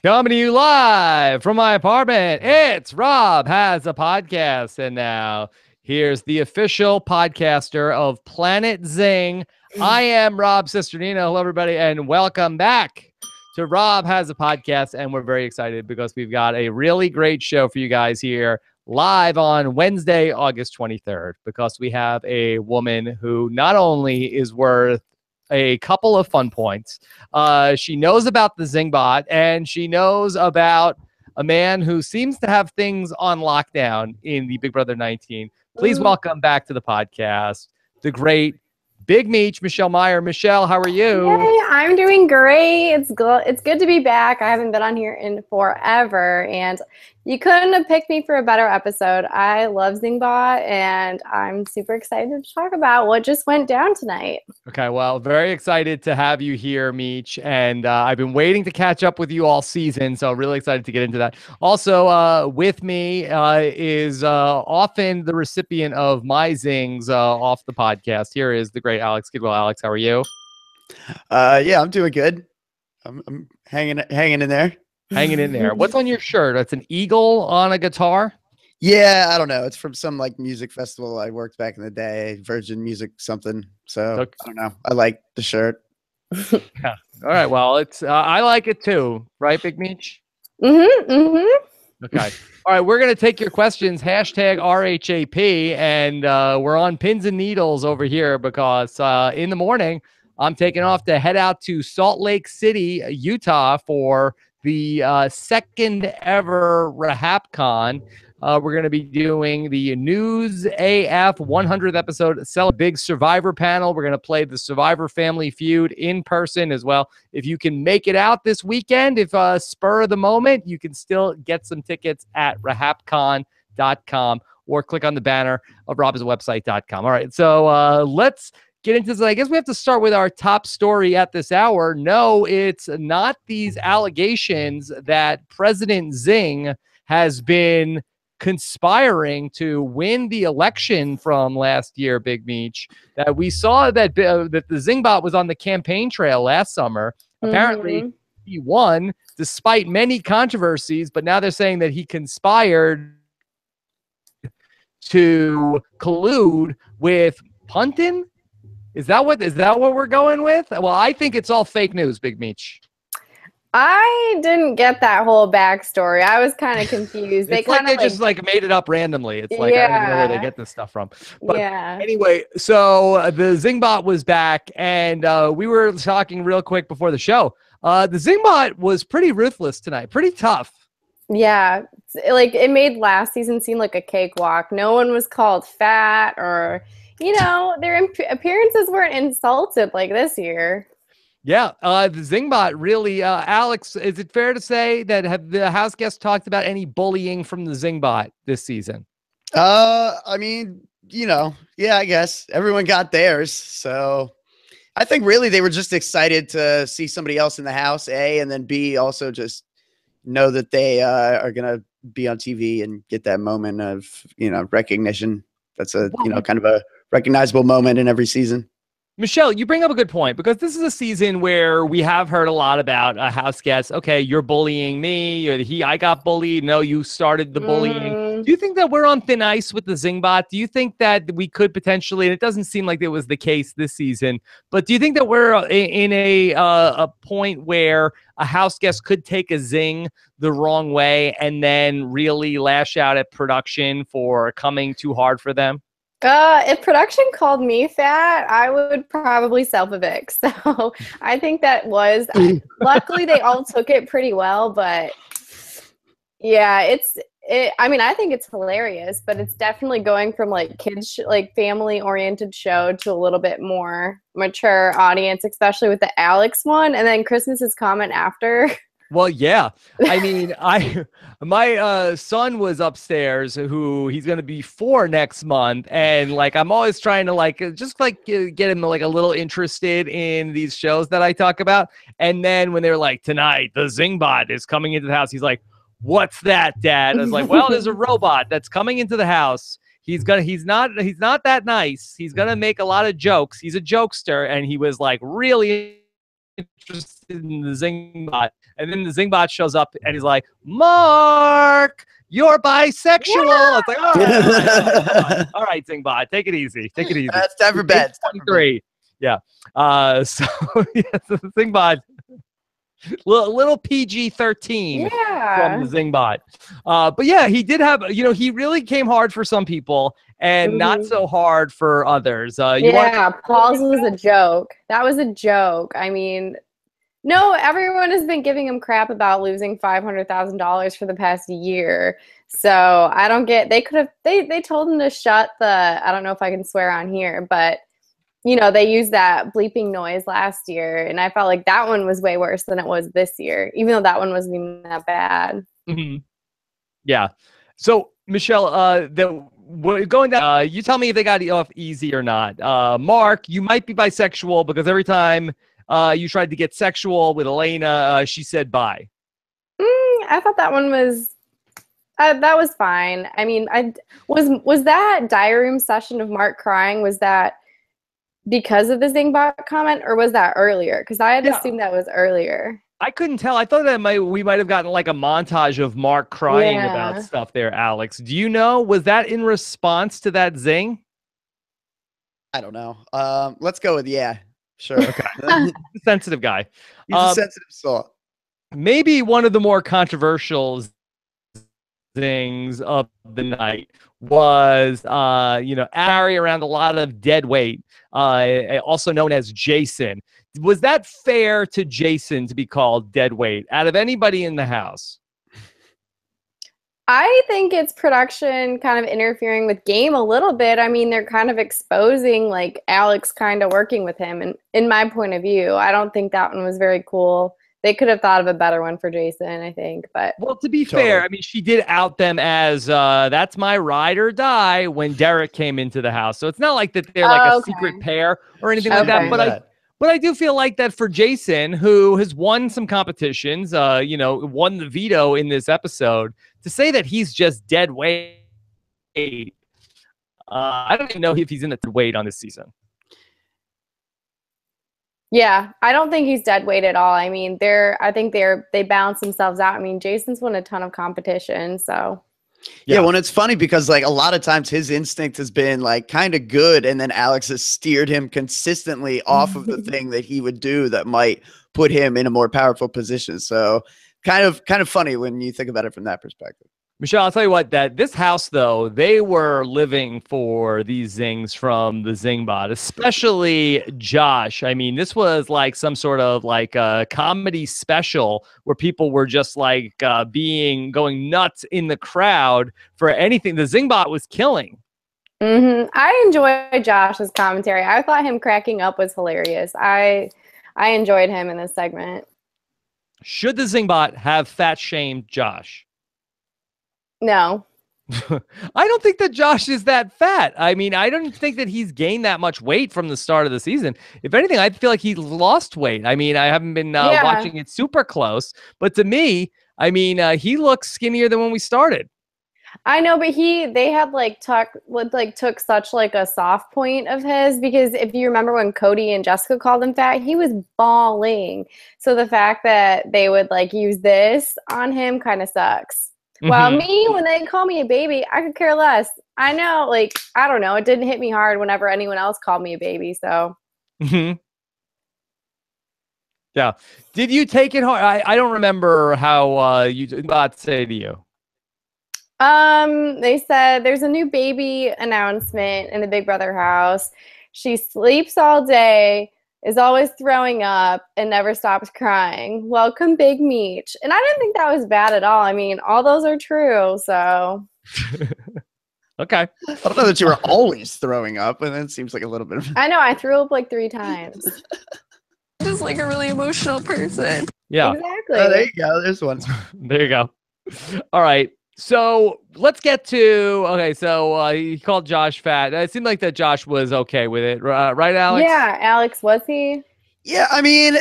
Coming to you live from my apartment. It's Rob Has a Podcast. And now here's the official podcaster of Planet Zing. I am Rob Cesternino. Hello, everybody, and welcome back to Rob Has a Podcast. And we're very excited because we've got a really great show for you guys here live on Wednesday, August 23rd, because we have a woman who not only is worth a couple of fun points. She knows about the Zingbot, and she knows about a man who seems to have things on lockdown in the Big Brother 19. Please welcome back to the podcast, the great Big Meech, Michelle Meyer. Michelle, how are you? Hey, I'm doing great. It's good to be back. I haven't been on here in forever, and you couldn't have picked me for a better episode. I love Zingbot, and I'm super excited to talk about what just went down tonight. Okay, well, very excited to have you here, Meech, and I've been waiting to catch up with you all season, so really excited to get into that. Also, with me is often the recipient of my zings off the podcast. Here is the great Alex Kidwell. Alex, how are you? Yeah, I'm doing good. I'm hanging in there. Hanging in there. What's on your shirt? It's an eagle on a guitar? Yeah, I don't know. It's from some like music festival I worked back in the day, Virgin Music something. So I don't know. I like the shirt. Yeah. All right. Well, it's I like it too, right, Big Meech? Okay. All right. We're gonna take your questions. Hashtag RHAP, and we're on pins and needles over here because in the morning I'm taking off to head out to Salt Lake City, Utah for the second ever RHAP Con. We're going to be doing the News AF 100th episode, sell a big Survivor panel. We're going to play the Survivor Family Feud in person as well. If you can make it out this weekend, if spur of the moment, you can still get some tickets at rahapcon.com or click on the banner of robhasawebsite.com. All right, so let's get into this. I guess we have to start with our top story at this hour. No, it's not these allegations that President Zing has been conspiring to win the election from last year, Big Meech. That we saw that that the Zingbot was on the campaign trail last summer. Apparently, he won despite many controversies, but now they're saying that he conspired to collude with Puntin. Is that what we're going with? Well, I think it's all fake news, Big Meech. I didn't get that whole backstory. I was kind of confused. They just made it up randomly. It's like, I don't even know where they get this stuff from. But anyway, so the Zingbot was back, and we were talking real quick before the show. The Zingbot was pretty ruthless tonight, pretty tough. Yeah, like it made last season seem like a cakewalk. No one was called fat or, their appearances weren't insulted like this year. Yeah, the Zingbot really, Alex, is it fair to say that have the house guests talked about any bullying from the Zingbot this season? I mean, yeah, I guess everyone got theirs. So I think really they were just excited to see somebody else in the house, A, and then B, also just know that they are going to be on TV and get that moment of, recognition. That's a, kind of a recognizable moment in every season. Michelle, you bring up a good point because this is a season where we have heard a lot about house guests. Okay, you're bullying me. I got bullied. No, you started the bullying. Do you think that we're on thin ice with the Zingbot? Do you think that we could potentially, and it doesn't seem like it was the case this season, but do you think that we're in a point where a house guest could take a zing the wrong way and then really lash out at production for coming too hard for them? If production called me fat, I would probably self-evict. So I think that was, luckily they all took it pretty well, but yeah, I mean, I think it's hilarious, but it's definitely going from like family oriented show to a little bit more mature audience, especially with the Alex one. And then Christmas's comment after. Well, yeah. I mean, my son was upstairs, who he's going to be 4 next month. And like, I'm always trying to get him like a little interested in these shows that I talk about. And then when they're like, tonight, the Zingbot is coming into the house. He's like, what's that, Dad? I was like, well, there's a robot that's coming into the house. He's not that nice. He's going to make a lot of jokes. He's a jokester. And he was like really interested in the Zingbot. And then the Zingbot shows up and he's like, Mark, you're bisexual. Yeah. It's like, all right, Zingbot, take it easy. Take it easy. That's time for bed. 23. Yeah. So, yeah, so the Zingbot, little PG-13 from the Zingbot. But yeah, he did have, he really came hard for some people and not so hard for others. Paul's was a joke. That was a joke. I mean, no, everyone has been giving him crap about losing $500,000 for the past year. So I don't get, they told him to shut the, I don't know if I can swear on here, but they used that bleeping noise last year, and I felt like that one was way worse than it was this year, even though that one wasn't even that bad. Yeah. So, Michelle, going down, you tell me if they got off easy or not. Mark, you might be bisexual because every time you tried to get sexual with Elena, she said bye. I thought that one was... that was fine. I mean, was that diary room session of Mark crying, was that because of the Zingbot comment, or was that earlier? Because I had assumed that was earlier. I couldn't tell. I thought that we might have gotten like a montage of Mark crying about stuff there, Alex. Do you know? Was that in response to that zing? I don't know. Let's go with sure. Okay. Sensitive guy. He's a sensitive soul. Maybe one of the more controversial things of the night was Harry around a lot of dead weight, also known as Jason. Was that fair to Jason to be called dead weight out of anybody in the house? I think it's production kind of interfering with game a little bit. I mean, they're kind of exposing like Alex kind of working with him, and in my point of view, I don't think that one was very cool. They could have thought of a better one for Jason, I think. But well, to be fair, I mean, she did out them as that's my ride or die when Derek came into the house. So it's not like that they're like a secret pair or anything like that. But I do feel like that for Jason, who has won some competitions, won the veto in this episode, to say that he's just dead weight, I don't even know if he's in the weight on this season. Yeah, I don't think he's dead weight at all. I mean, I think they balance themselves out. I mean, Jason's won a ton of competition, so. Yeah, when it's funny because like a lot of times his instinct has been like kind of good, and then Alex has steered him consistently off of the thing that he would do that might put him in a more powerful position. So kind of funny when you think about it from that perspective. Michelle, I'll tell you what, that this house, though, they were living for these zings from the Zingbot, especially Josh. I mean, this was like some sort of like a comedy special where people were just like going nuts in the crowd for anything. The Zingbot was killing. I enjoyed Josh's commentary. I thought him cracking up was hilarious. I enjoyed him in this segment. Should the Zingbot have fat shamed Josh? No. I don't think that Josh is that fat. I mean, I don't think that he's gained that much weight from the start of the season. If anything, I feel like he's lost weight. I mean, I haven't been watching it super close, but to me, I mean, he looks skinnier than when we started. I know, but they had took such like a soft point of his, because if you remember when Cody and Jessica called him fat, he was bawling. So the fact that they would like use this on him kind of sucks. Well, me, when they call me a baby, I could care less. I know, like, I don't know. It didn't hit me hard whenever anyone else called me a baby, so. Yeah. Did you take it hard? I don't remember how you Zingbot say to you. They said there's a new baby announcement in the Big Brother house. She sleeps all day, is always throwing up, and never stops crying. Welcome, Big Meech. And I didn't think that was bad at all. I mean, all those are true, so. Okay. I don't know that you were always throwing up, and it seems like a little bit of... I know, I threw up like 3 times. Just like a really emotional person. Yeah. Exactly. Oh, there you go. There's one. There you go. All right. So let's get to, okay, so he called Josh fat. It seemed like that Josh was okay with it. Right, Alex? Yeah, Alex, was he? Yeah, I mean,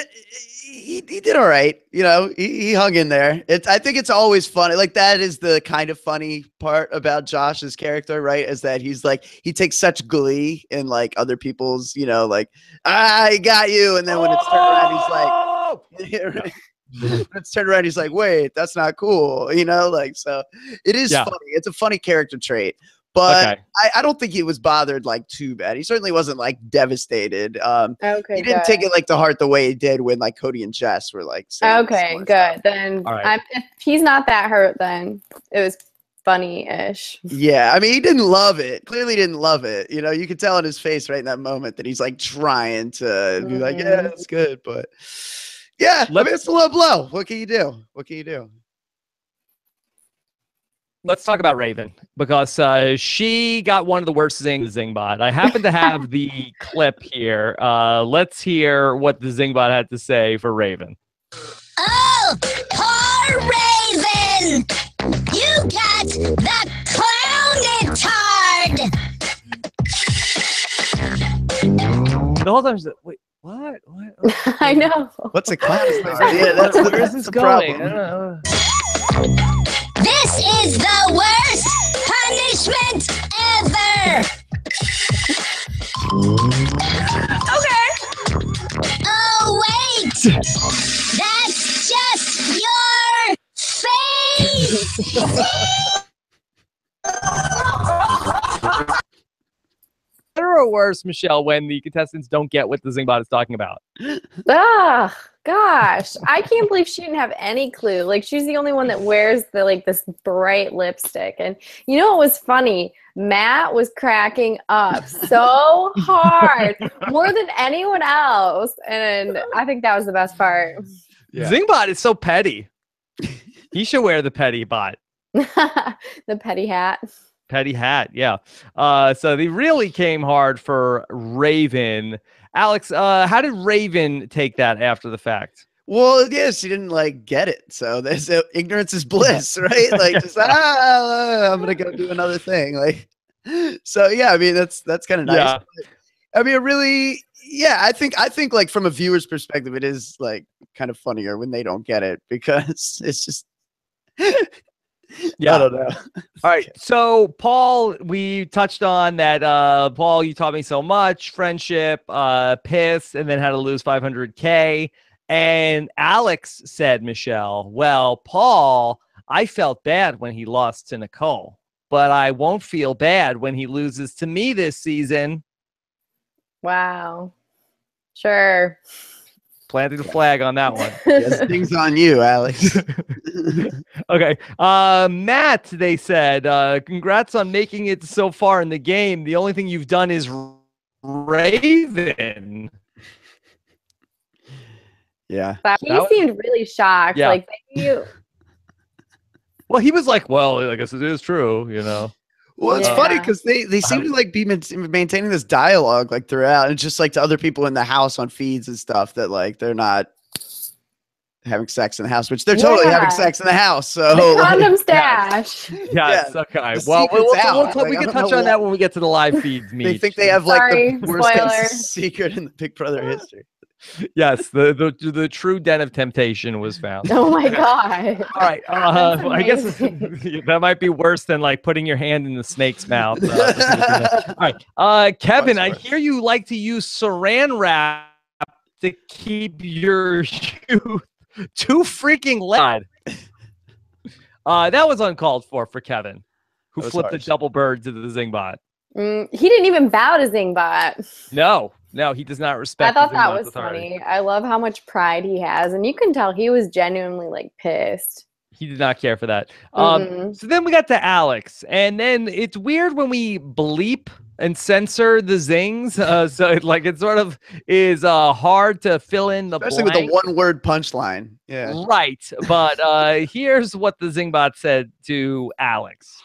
he did all right. You know, he hung in there. I think it's always funny. Like, that is the kind of funny part about Josh's character, right? Is that he's like, he takes such glee in like other people's, you know, like, I got you. And then when it's turned around, he's like, no. Yeah, right. Let's turn around. He's like, wait, that's not cool. You know, like, so it is funny. It's a funny character trait. But I don't think he was bothered like too bad. He certainly wasn't like devastated. He didn't take it like to heart the way he did when like Cody and Jess were like saying okay, good. Then if he's not that hurt, then it was funny-ish. Yeah, I mean, he didn't love it. Clearly didn't love it. You know, you could tell in his face right in that moment that he's like trying to be like, yeah, that's good. But yeah, I mean, it's a low blow. What can you do? What can you do? Let's talk about Raven, because she got one of the worst zings Zingbot. I happen to have the clip here. Let's hear what the Zingbot had to say for Raven. Oh, poor Raven! You got the clowned tard! The whole time she's like, wait, what? I know. What's a clown? Yeah, that's where's this going? I don't know. This is the worst punishment ever! Okay. Oh, wait! That's just your face! Better or worse, Michelle, when the contestants don't get what the Zingbot is talking about? Ah, gosh. I can't believe she didn't have any clue. Like, she's the only one that wears the like this bright lipstick. And you know what was funny? Matt was cracking up so hard, more than anyone else. And I think that was the best part. Yeah. Zingbot is so petty. He should wear the petty bot. The petty hat. Petty hat, yeah. So they really came hard for Raven. Alex, how did Raven take that after the fact? Well, yes, she didn't like get it. So there's ignorance is bliss, right? Like, just I'm gonna go do another thing. Like, so yeah, I mean that's kind of nice. Yeah. I mean, it really, yeah. I think like from a viewer's perspective, it is like kind of funnier when they don't get it because it's just. Yeah, I don't know. All right, so Paul, we touched on that. Paul, you taught me so much. Friendship, piss, and then how to lose 500K. And Alex said, Michelle, well, Paul, I felt bad when he lost to Nicole, but I won't feel bad when he loses to me this season. Wow. Sure. Planting the flag on that one. Yes, things on you, Alex. Okay. Matt, they said, congrats on making it so far in the game. The only thing you've done is Raven. Yeah. He seemed really shocked. Yeah. Like, you. Well, he was like, well, I guess it is true, you know. Well, it's funny because they seem to like be maintaining this dialogue like throughout, and just like to other people in the house on feeds and stuff that like they're not having sex in the house, which they're totally having sex in the house. So the condom stash. Yes. Okay. Well, we can touch on that when we get to the live feeds. Meech. They think they have like the worst secret in the Big Brother history. Yes, the true den of temptation was found. Oh my god! All right, I guess that might be worse than like putting your hand in the snake's mouth. All right, Kevin, I hear you like to use Saran wrap to keep your shoe too freaking loud. That was uncalled for Kevin, who flipped a double bird to the Zingbot. He didn't even bow to Zingbot. No, he does not respect. I thought that was funny. I love how much pride he has, and you can tell he was genuinely like pissed. He did not care for that. So then we got to Alex, and then it's weird when we bleep and censor the zings. So it sort of is hard to fill in the especially blank. with the one-word punchline. Yeah, right. But here's what the Zingbot said to Alex.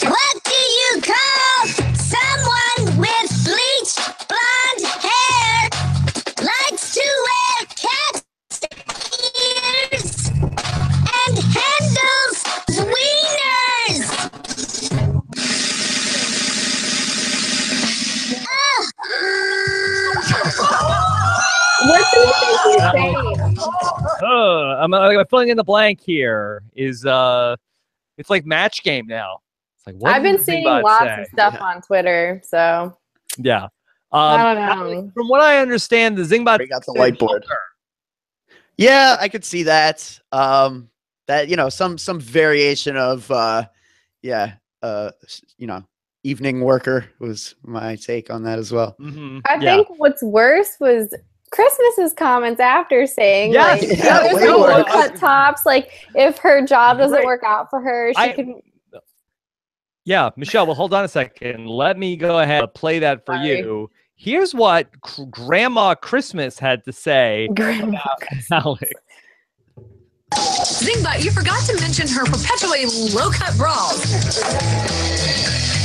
What do you call someone with bleached blonde hair, likes to wear cat ears, and handles wieners? What do you think he's saying? I'm filling in the blank here. It's like match game now. Like, I've been seeing lots of stuff on Twitter, so yeah. I don't know. From what I understand, the Zingbot got the whiteboard. Yeah, I could see that. That, you know, some variation of yeah, you know, evening worker was my take on that as well. I think what's worse was Christmas's comments after saying, Yes, like, yeah, she was way able to worse. cut tops. Like, if her job doesn't Great. work out for her, she can. Yeah, Michelle, well, hold on a second. Let me go ahead and play that for Sorry. you. Here's what Grandma Christmas had to say Grandma about Alex. Zingbot, you forgot to mention her perpetually low-cut bras.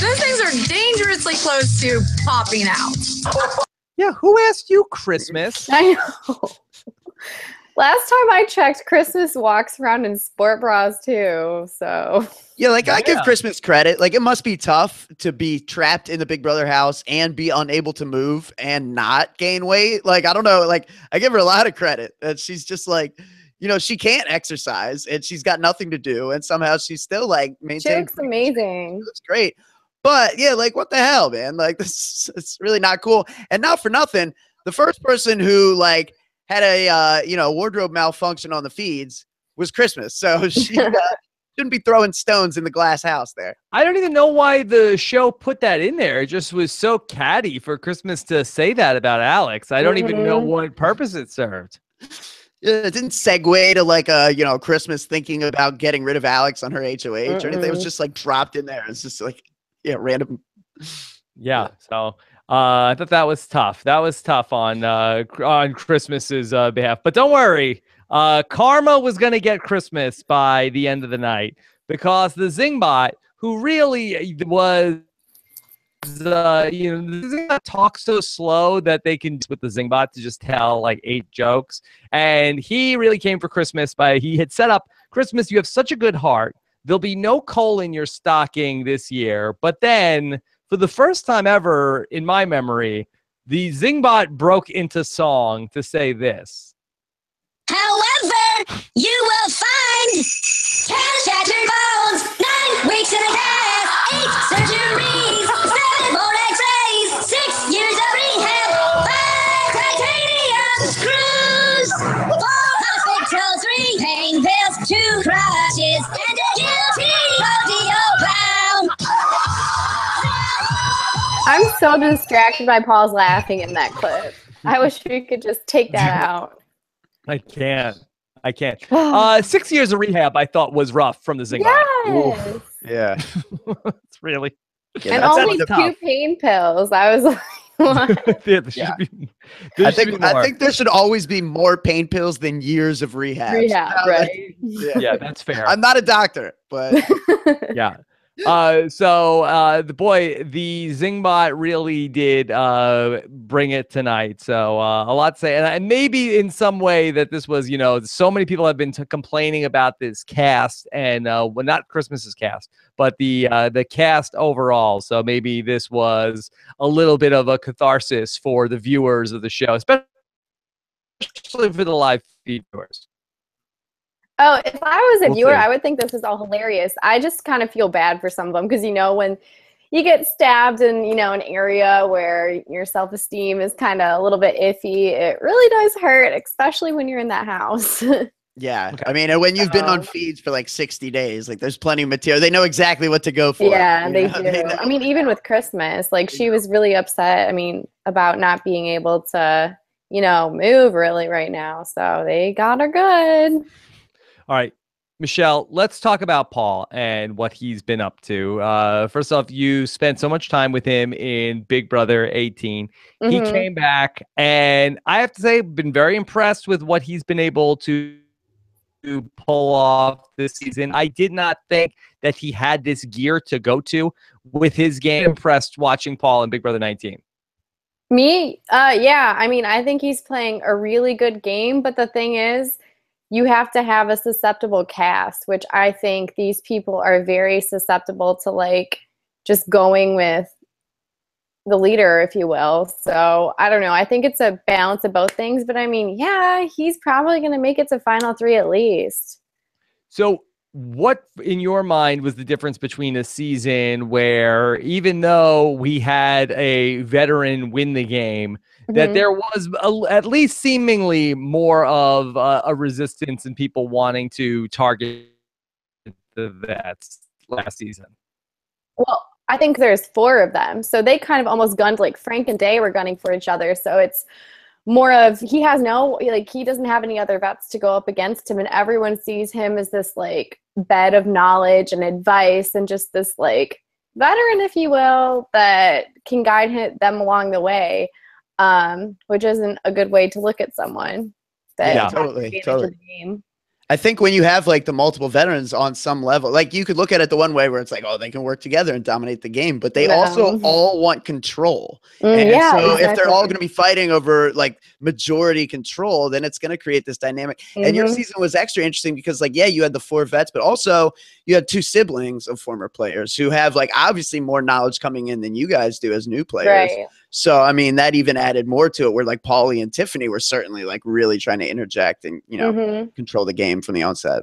Those things are dangerously close to popping out. Yeah, who asked you Christmas? I know. Last time I checked, Christmas walks around in sport bras too. So Yeah, like I give Yeah. Christmas credit. Like it must be tough to be trapped in the Big Brother house and be unable to move and not gain weight. Like I don't know. Like I give her a lot of credit that she's just like, you know, she can't exercise and she's got nothing to do, and somehow she's still like she maintaining. looks amazing. That's great. But yeah, like what the hell, man? Like this, it's really not cool. And not for nothing, the first person who like had a you know, wardrobe malfunction on the feeds was Christmas. So she shouldn't be throwing stones in the glass house there. I don't even know why the show put that in there. It just was so catty for Christmas to say that about Alex. I don't even know what purpose it served. Yeah, it didn't segue to like a, you know, Christmas thinking about getting rid of Alex on her HOH or anything. It was just like dropped in there. It's just like, yeah, random. Yeah. So I thought that was tough. That was tough on Christmas's behalf. But don't worry. Karma was going to get Christmas by the end of the night because the Zingbot, who really was, you know, the Zingbot talks so slow that they can, with the Zingbot, to just tell like 8 jokes. And he really came for Christmas he had set up Christmas. You have such a good heart. There'll be no coal in your stocking this year. But then, for the first time ever in my memory, the Zingbot broke into song to say this. However, you will find 10 shattered bones, 9 weeks and a half, 8 surgeries, 7 more x-rays, 6 years of rehab, 5 titanium screws, 4 hospitals, 3 pain pills, 2 crutches, and a guilty rodeo clown. I'm so distracted by Paul's laughing in that clip. I wish we could just take that out. I can't. 6 years of rehab I thought was rough from the Zingbot. Yes. Yeah. It's really. Yeah, And that's only tough. 2 pain pills. I was like, what? There Yeah. should be, I think there should always be more pain pills than years of rehab. Rehab, right? Yeah, that's fair. I'm not a doctor, but Yeah. So the Zingbot really did bring it tonight. So a lot to say, and maybe in some way that this was, you know, so many people have been complaining about this cast, and well, not Christmas's cast, but the cast overall. So maybe this was a little bit of a catharsis for the viewers of the show, especially for the live feed viewers. Oh, if I was a We'll viewer, see. I would think this is all hilarious. I just kind of feel bad for some of them because, you know, when you get stabbed in, you know, an area where your self-esteem is kind of a little bit iffy, it really does hurt, especially when you're in that house. yeah. Okay. I mean, and when you've been on feeds for like 60 days, like there's plenty of material. They know exactly what to go for. Yeah, you they know? do. know. I mean, even with Christmas, like she was really upset, I mean, about not being able to, you know, move really right now. So they got her good. All right, Michelle, let's talk about Paul and what he's been up to. First off, you spent so much time with him in Big Brother 18. He Mhm. came back, and I have to say, been very impressed with what he's been able to pull off this season. I did not think that he had this gear to go to with his game. Impressed watching Paul in Big Brother 19. Me? Yeah, I mean, I think he's playing a really good game, but the thing is, you have to have a susceptible cast, which I think these people are very susceptible to, like, just going with the leader, if you will. So I don't know. I think it's a balance of both things, but I mean, yeah, he's probably going to make it to final 3 at least. So what in your mind was the difference between a season where even though we had a veteran win the game, that there was at least seemingly more of a resistance and people wanting to target the vets last season? Well, I think there's 4 of them. So they kind of almost gunned, like Frank and Day were gunning for each other. So it's more of he has no, like, he doesn't have any other vets to go up against him. And everyone sees him as this, like, bed of knowledge and advice and just this, like, veteran, if you will, that can guide them along the way, which isn't a good way to look at someone. That Yeah, has totally, advantage of totally. the game. I think when you have like the multiple veterans on some level, like you could look at it the one way where it's like, oh, they can work together and dominate the game, but they also all want control. And yeah, so if they're all exactly. going to be fighting over like majority control, then it's going to create this dynamic. And your season was extra interesting because like, yeah, you had the 4 vets, but also you had 2 siblings of former players who have like obviously more knowledge coming in than you guys do as new players. Right. So, I mean, that even added more to it where like Paulie and Tiffany were certainly like really trying to interject and, you know, control the game from the onset.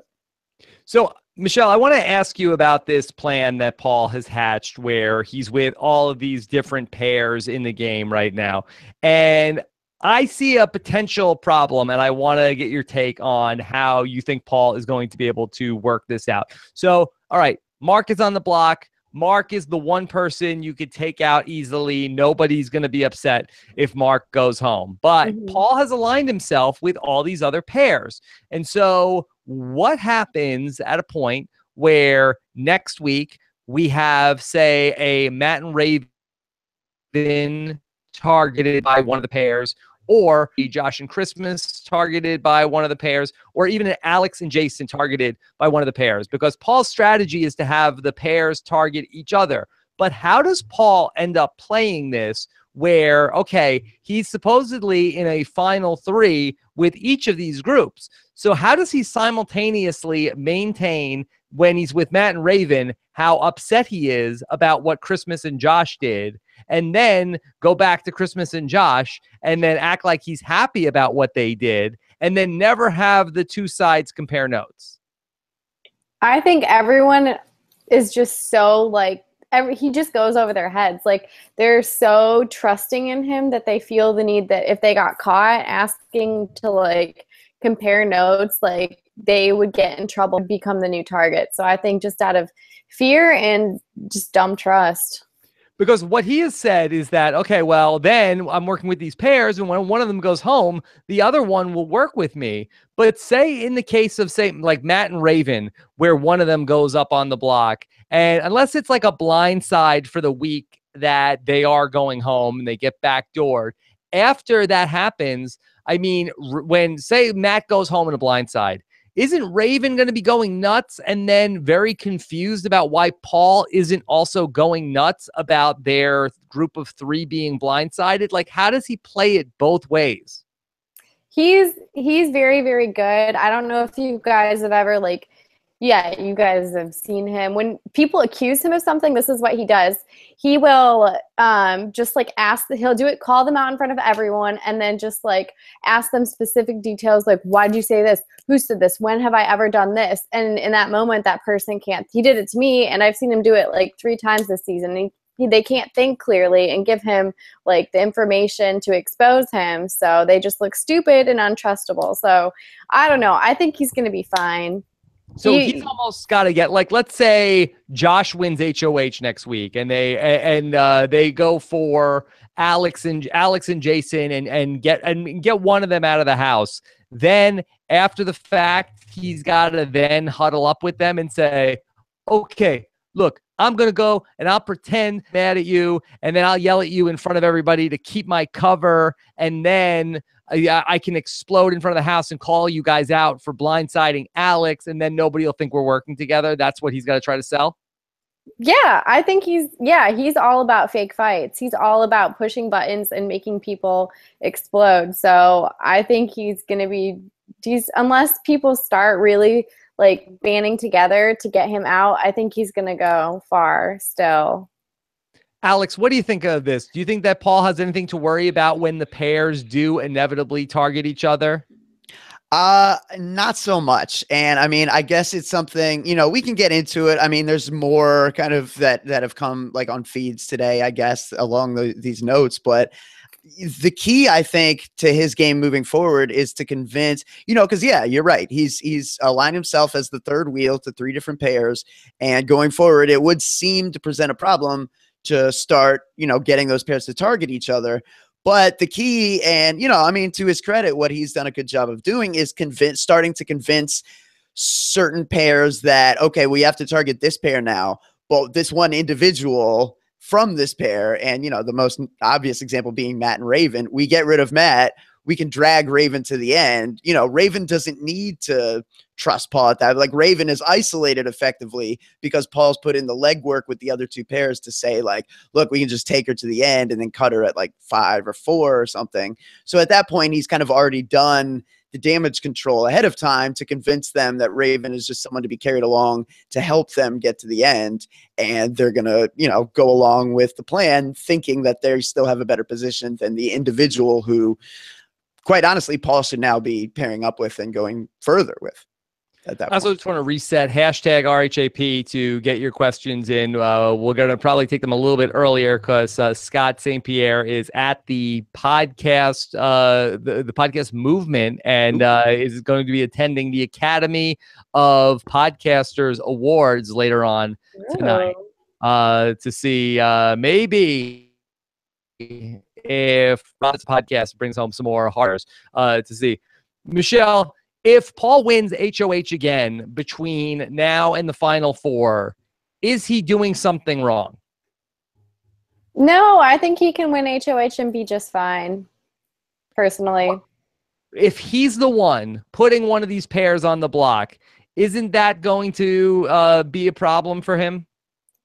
So, Michelle, I want to ask you about this plan that Paul has hatched where he's with all of these different pairs in the game right now. And I see a potential problem, and I want to get your take on how you think Paul is going to be able to work this out. So, all right, Mark is on the block. Mark is the one person you could take out easily. Nobody's going to be upset if Mark goes home. But Paul has aligned himself with all these other pairs. And so what happens at a point where next week we have, say, a Matt and Raven targeted by one of the pairs, or Josh and Christmas targeted by one of the pairs, or even an Alex and Jason targeted by one of the pairs? Because Paul's strategy is to have the pairs target each other. But how does Paul end up playing this where, okay, he's supposedly in a final 3 with each of these groups? So how does he simultaneously maintain when he's with Matt and Raven how upset he is about what Christmas and Josh did, and then go back to Christmas and Josh and then act like he's happy about what they did, and then never have the 2 sides compare notes? I think everyone is just so like, he just goes over their heads. Like, they're so trusting in him that they feel the need that if they got caught asking to like compare notes, like they would get in trouble and become the new target. So I think just out of fear and just dumb trust. Because what he has said is that, okay, well, then I'm working with these pairs, and when one of them goes home, the other one will work with me. But say in the case of, say, like Matt and Raven, where one of them goes up on the block, and unless it's like a blind side for the week that they are going home and they get backdoored, after that happens, I mean, when, say, Matt goes home in a blind side, isn't Raven going to be going nuts and then very confused about why Paul isn't also going nuts about their group of 3 being blindsided? Like, how does he play it both ways? He's very, very good. I don't know if you guys have ever like, yeah, you guys have seen him. When people accuse him of something, this is what he does. He will just like he'll do it, call them out in front of everyone, and then just like ask them specific details like, why did you say this? Who said this? When have I ever done this? And in that moment, that person can't. He did it to me, and I've seen him do it like 3 times this season. They can't think clearly and give him like the information to expose him. So they just look stupid and untrustable. So I don't know. I think he's going to be fine. So he's almost got to get, like, let's say Josh wins HOH next week, and they go for Alex and Jason and get one of them out of the house. Then after the fact, he's got to then huddle up with them and say, okay, look, I'm going to go and I'll pretend mad at you, and then I'll yell at you in front of everybody to keep my cover, and then I can explode in front of the house and call you guys out for blindsiding Alex, and then nobody will think we're working together. That's what he's got to try to sell. Yeah, I think he's all about fake fights. He's all about pushing buttons and making people explode. So I think he's going to be, unless people start really like banding together to get him out, I think he's going to go far still. Alex, what do you think of this? Do you think that Paul has anything to worry about when the pairs do inevitably target each other? Not so much. And I mean, I guess it's something, we can get into it. I mean, there's more kind of that have come like on feeds today, I guess, along these notes. But the key, I think, to his game moving forward is to convince, because yeah, you're right. He's aligned himself as the third wheel to 3 different pairs. And going forward, it would seem to present a problem to start, getting those pairs to target each other. But the key, and, I mean, to his credit, what he's done a good job of doing is starting to convince certain pairs that, okay, we have to target this pair now, but this one individual from this pair, and, the most obvious example being Matt and Raven, we get rid of Matt, we can drag Raven to the end. Raven doesn't need to trust Paul at that. Like, Raven is isolated effectively because Paul's put in the legwork with the other 2 pairs to say, like, look, we can just take her to the end and then cut her at like 5 or 4 or something. So at that point, he's kind of already done the damage control ahead of time to convince them that Raven is just someone to be carried along to help them get to the end. And they're going to, go along with the plan, thinking that they still have a better position than the individual who, quite honestly, Paul should now be pairing up with and going further with at that point. I also just want to reset hashtag RHAP to get your questions in. We're going to probably take them a little bit earlier because Scott St. Pierre is at the podcast, the podcast movement, and is going to be attending the Academy of Podcasters Awards later on tonight to see maybe if Ron's podcast brings home some more hearters to see. Michelle, if Paul wins HOH again between now and the Final Four, is he doing something wrong? No, I think he can win HOH and be just fine, personally. If he's the one putting one of these pairs on the block, isn't that going to be a problem for him?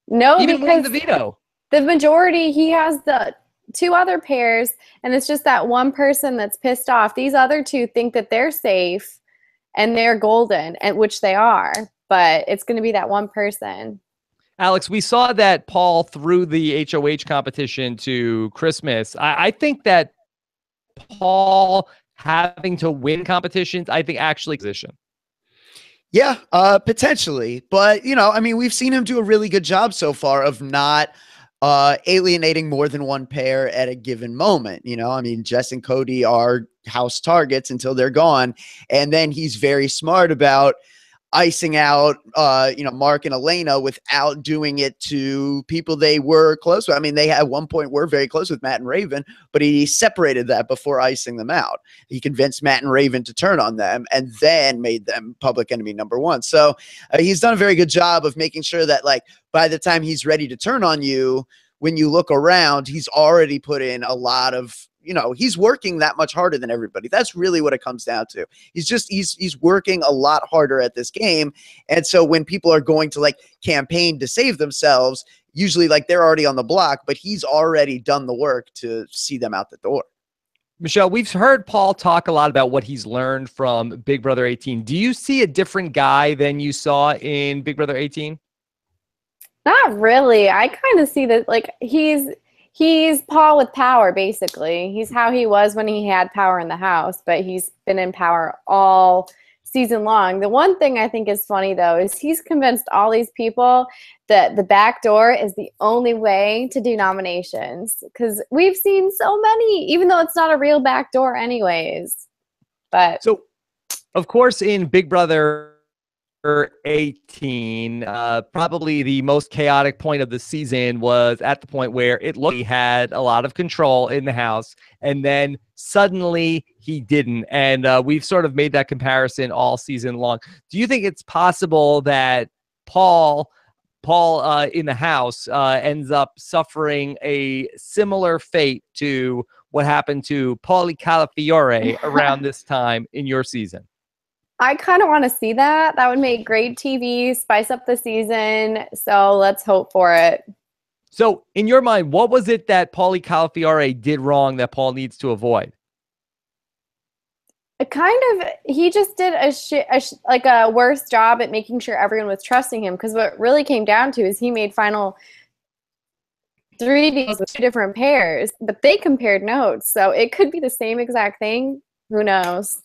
No, even winning because the veto. The majority, he has the 2 other pairs, and it's just that one person that's pissed off. These other 2 think that they're safe and they're golden, and which they are, but it's going to be that one person. Alex, we saw that Paul threw the HOH competition to Christmas. I think that Paul having to win competitions, I think actually position. Yeah, potentially. But, I mean, we've seen him do a really good job so far of not alienating more than one pair at a given moment. I mean, Jess and Cody are house targets until they're gone. And then he's very smart about icing out, Mark and Elena without doing it to people they were close with. I mean, they at one point were very close with Matt and Raven, but he separated that before icing them out. He convinced Matt and Raven to turn on them and then made them public enemy number 1. So he's done a very good job of making sure that, like, by the time he's ready to turn on you, when you look around, he's already put in a lot of, he's working that much harder than everybody. That's really what it comes down to. He's working a lot harder at this game. And so when people are going to like campaign to save themselves, usually like they're already on the block, but he's already done the work to see them out the door. Michelle, we've heard Paul talk a lot about what he's learned from Big Brother 18. Do you see a different guy than you saw in Big Brother 18? Not really. I kind of see that, like, he's Paul with power, basically. He's how he was when he had power in the house, but he's been in power all season long. The one thing I think is funny, though, is he's convinced all these people that the back door is the only way to do nominations, because we've seen so many, even though it's not a real back door anyways. But so, of course, in Big Brother 18, probably the most chaotic point of the season was at the point where it looked he had a lot of control in the house, and then suddenly he didn't. And we've sort of made that comparison all season long. Do you think it's possible that Paul in the house ends up suffering a similar fate to what happened to Paulie Calafiore around this time in your season? I kind of want to see that. That would make great TV, spice up the season. So let's hope for it. So in your mind, what was it that Paulie Calafiore did wrong that Paul needs to avoid? He just did a worse job at making sure everyone was trusting him. Because what really came down to is he made final 3 deals with 2 different pairs, but they compared notes. So it could be the same exact thing. Who knows?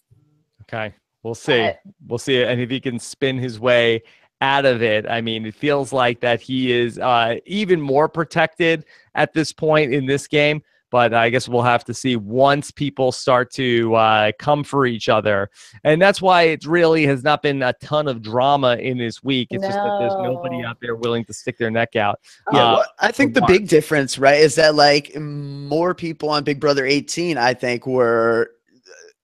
Okay. We'll see. We'll see. And if he can spin his way out of it, I mean, it feels like that he is even more protected at this point in this game. But I guess we'll have to see once people start to come for each other. And that's why it really has not been a ton of drama in this week. It's just that there's nobody out there willing to stick their neck out. Yeah, well, I think the big difference, right, is that like more people on Big Brother 18, I think, were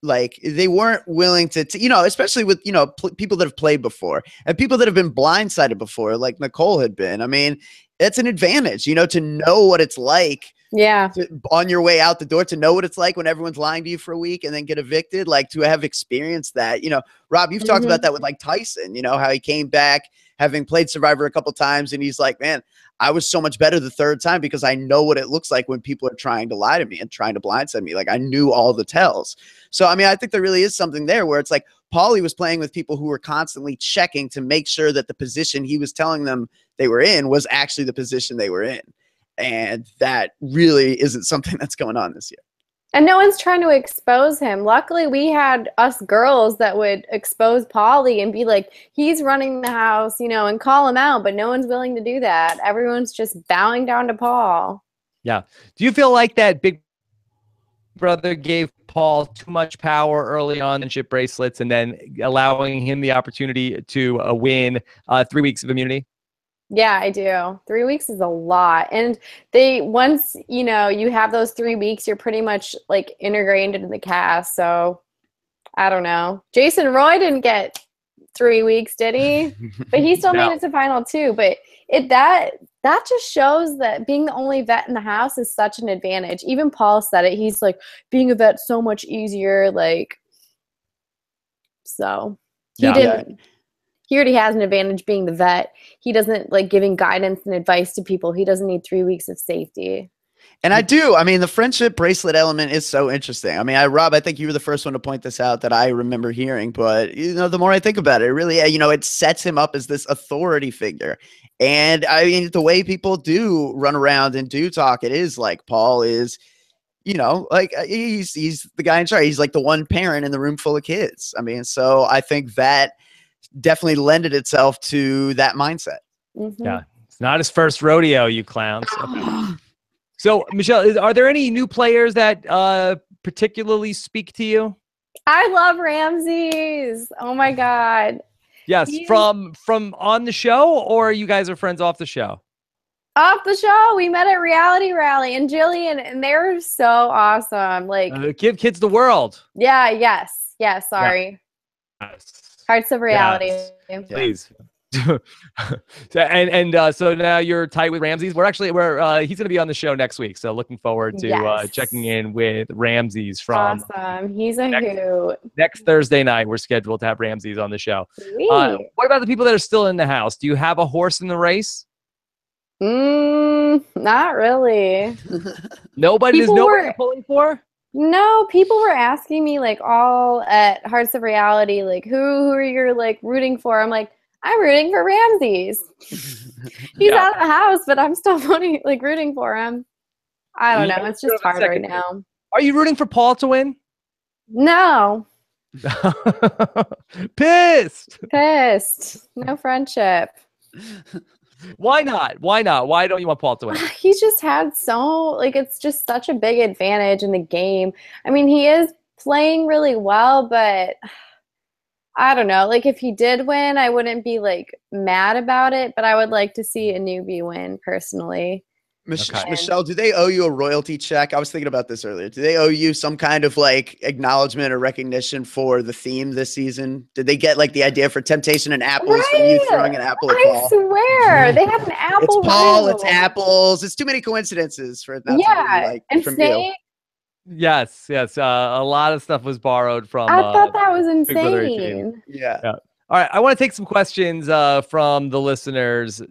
like they weren't willing to, you know, especially with, you know, people that have played before and people that have been blindsided before, like Nicole had been. I mean, it's an advantage, you know, to know what it's like. Yeah. On your way out the door, to know what it's like when everyone's lying to you for a week and then get evicted, like to have experienced that. You know, Rob, you've talked about that with like Tyson, you know, how he came back having played Survivor a couple times and he's like, man, I was so much better the third time because I know what it looks like when people are trying to lie to me and trying to blindside me. Like I knew all the tells. So, I mean, I think there really is something there where it's like Paulie was playing with people who were constantly checking to make sure that the position he was telling them they were in was actually the position they were in. And that really isn't something that's going on this year. And no one's trying to expose him. Luckily, we had us girls that would expose Paulie and be like, he's running the house, you know, and call him out. But no one's willing to do that. Everyone's just bowing down to Paul. Yeah. Do you feel like that Big Brother gave Paul too much power early on in ship bracelets and then allowing him the opportunity to win 3 weeks of immunity? Yeah, I do. 3 weeks is a lot. And once, you know, you have those 3 weeks, you're pretty much like integrated into the cast. So I don't know. Jason Roy didn't get 3 weeks, did he? But he still made it to final 2. But that just shows that being the only vet in the house is such an advantage. Even Paul said it. He's like, being a vet so much easier. Like, so he didn't. Yeah. He already has an advantage being the vet. He doesn't like giving guidance and advice to people. He doesn't need 3 weeks of safety. And I do. I mean, the friendship bracelet element is so interesting. I mean, Rob, I think you were the first one to point this out that I remember hearing. But, you know, the more I think about it, really, you know, it sets him up as this authority figure. And I mean, the way people do run around and do talk, it is like Paul is, you know, like he's the guy in charge. He's like the one parent in the room full of kids. I mean, so I think that definitely lended itself to that mindset. Yeah, it's not his first rodeo, you clowns. So, Michelle, are there any new players that particularly speak to you? I love Ramses. Oh my God. Yes, from on the show, or you guys are friends off the show? Off the show. We met at Reality Rally, and Jillian, and they were so awesome. Like, give kids the world. Yeah. Yes. Yes. Sorry. Yes. Hearts of Reality. Yes. Please. So now you're tight with Ramses. He's going to be on the show next week. So looking forward to checking in with Ramses from awesome. He's a hoot. Next Thursday night, we're scheduled to have Ramses on the show. What about the people that are still in the house? Do you have a horse in the race? Not really. Nobody pulling for? No, people were asking me like all at Hearts of Reality, like who are you like rooting for? I'm like, I'm rooting for Ramses. He's out of the house, but I'm still rooting for him. I don't know. It's just hard right now. Are you rooting for Paul to win? No. Pissed. No friendship. Why not? Why don't you want Paul to win? He's just had it's just such a big advantage in the game. I mean, he is playing really well, but I don't know. Like, if he did win, I wouldn't be like mad about it, but I would like to see a newbie win personally. Michelle, do they owe you a royalty check? I was thinking about this earlier. Do they owe you some kind of like acknowledgement or recognition for the theme this season? Did they get like the idea for Temptation and Apples from you throwing an apple at Paul? I swear they have an apple. It's Paul. It's apples. It's too many coincidences for it not to be like and from Snake. You. Yes. A lot of stuff was borrowed from. I thought that was insane. Yeah. All right. I want to take some questions from the listeners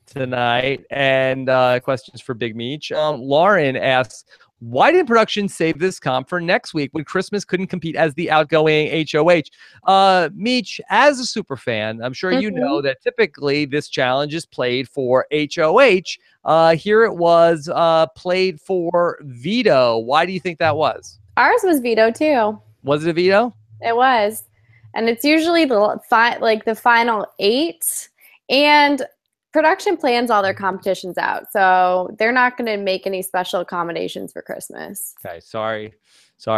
tonight, and questions for Big Meech. Lauren asks, why didn't production save this comp for next week when Christmas couldn't compete as the outgoing HOH? Meech, as a super fan, I'm sure you know that typically this challenge is played for HOH. Here it was played for veto. Why do you think that was? Ours was veto too. Was it a veto? It was. and it's usually the final 8, and production plans all their competitions out, so they're not going to make any special accommodations for Christmas. Okay, sorry,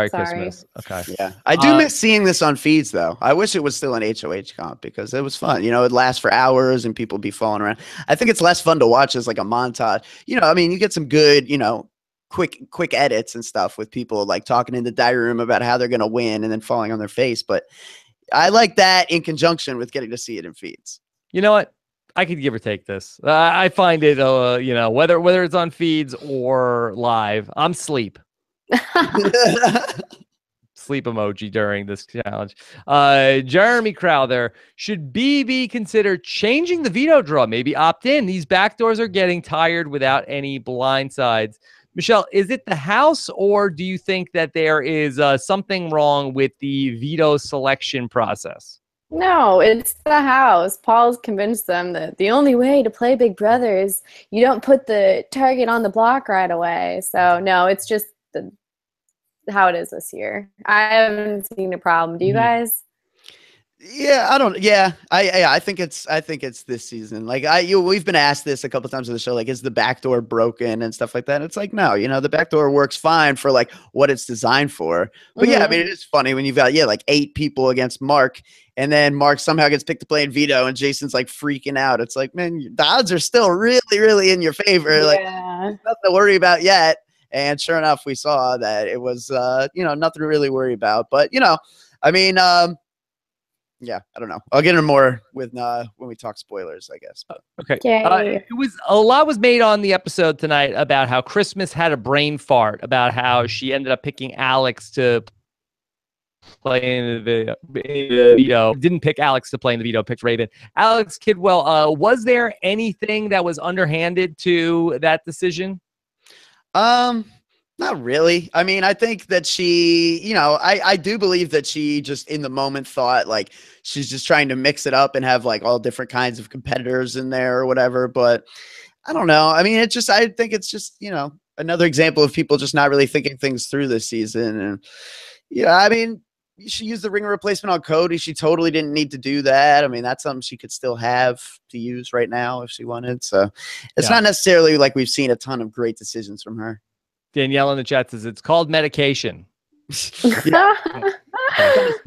Christmas. Okay. Yeah, I do miss seeing this on feeds, though. I wish it was still an HOH comp because it was fun. You know, it lasts for hours and people be falling around. I think it's less fun to watch as like a montage. You know, I mean, you get some good, you know, quick edits and stuff with people like talking in the diary room about how they're going to win and then falling on their face. But I like that in conjunction with getting to see it in feeds. You know what? I could give or take this. I find it, you know, whether it's on feeds or live, I'm sleep. Sleep emoji during this challenge. Jeremy Crowther, should BB consider changing the veto draw? Maybe opt in. These backdoors are getting tired without any blindsides. Michelle, is it the house, or do you think that there is something wrong with the veto selection process? No, it's the house. Paul's convinced them that the only way to play Big Brother is you don't put the target on the block right away. So no, it's just how it is this year. I haven't seen a problem. Do you guys? Yeah, I don't. Yeah, I think it's this season. Like we've been asked this a couple times on the show. Like, is the backdoor broken and stuff like that? And it's like, no, you know, the backdoor works fine for like what it's designed for. But yeah, I mean, it is funny when you've got like 8 people against Mark, and then Mark somehow gets picked to play in veto, and Jason's like freaking out. It's like, man, the odds are still really, really in your favor. Like, nothing to worry about yet. And sure enough, we saw that it was, you know, nothing to really worry about. But you know, I mean. Yeah, I don't know. I'll get into more with when we talk spoilers, I guess. But. Okay. It was a lot was made on the episode tonight about how Christmas had a brain fart, about how she ended up picking Alex to play in the veto. Didn't pick Alex to play in the veto, picked Raven. Alex Kidwell, was there anything that was underhanded to that decision? Not really. I mean, I think that she, you know, I do believe that she just in the moment thought like she's just trying to mix it up and have like all different kinds of competitors in there or whatever. But I don't know. I mean, I think it's just, you know, another example of people just not really thinking things through this season. And yeah, I mean, she used the ringer replacement on Cody. She totally didn't need to do that. I mean, that's something she could still have to use right now if she wanted. So it's not necessarily like we've seen a ton of great decisions from her. Danielle in the chat says it's called medication. Oh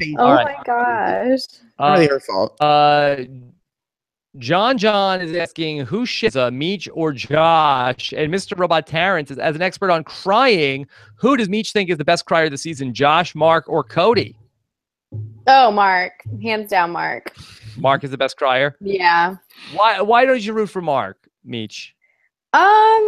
my gosh. Really her fault. John is asking who shits Meech or Josh, and Mr. Robot Terrence is, as an expert on crying, who does Meech think is the best crier of the season, Josh, Mark, or Cody? Oh, Mark. Hands down, Mark. Mark is the best crier? Yeah. Why don't you root for Mark, Meech?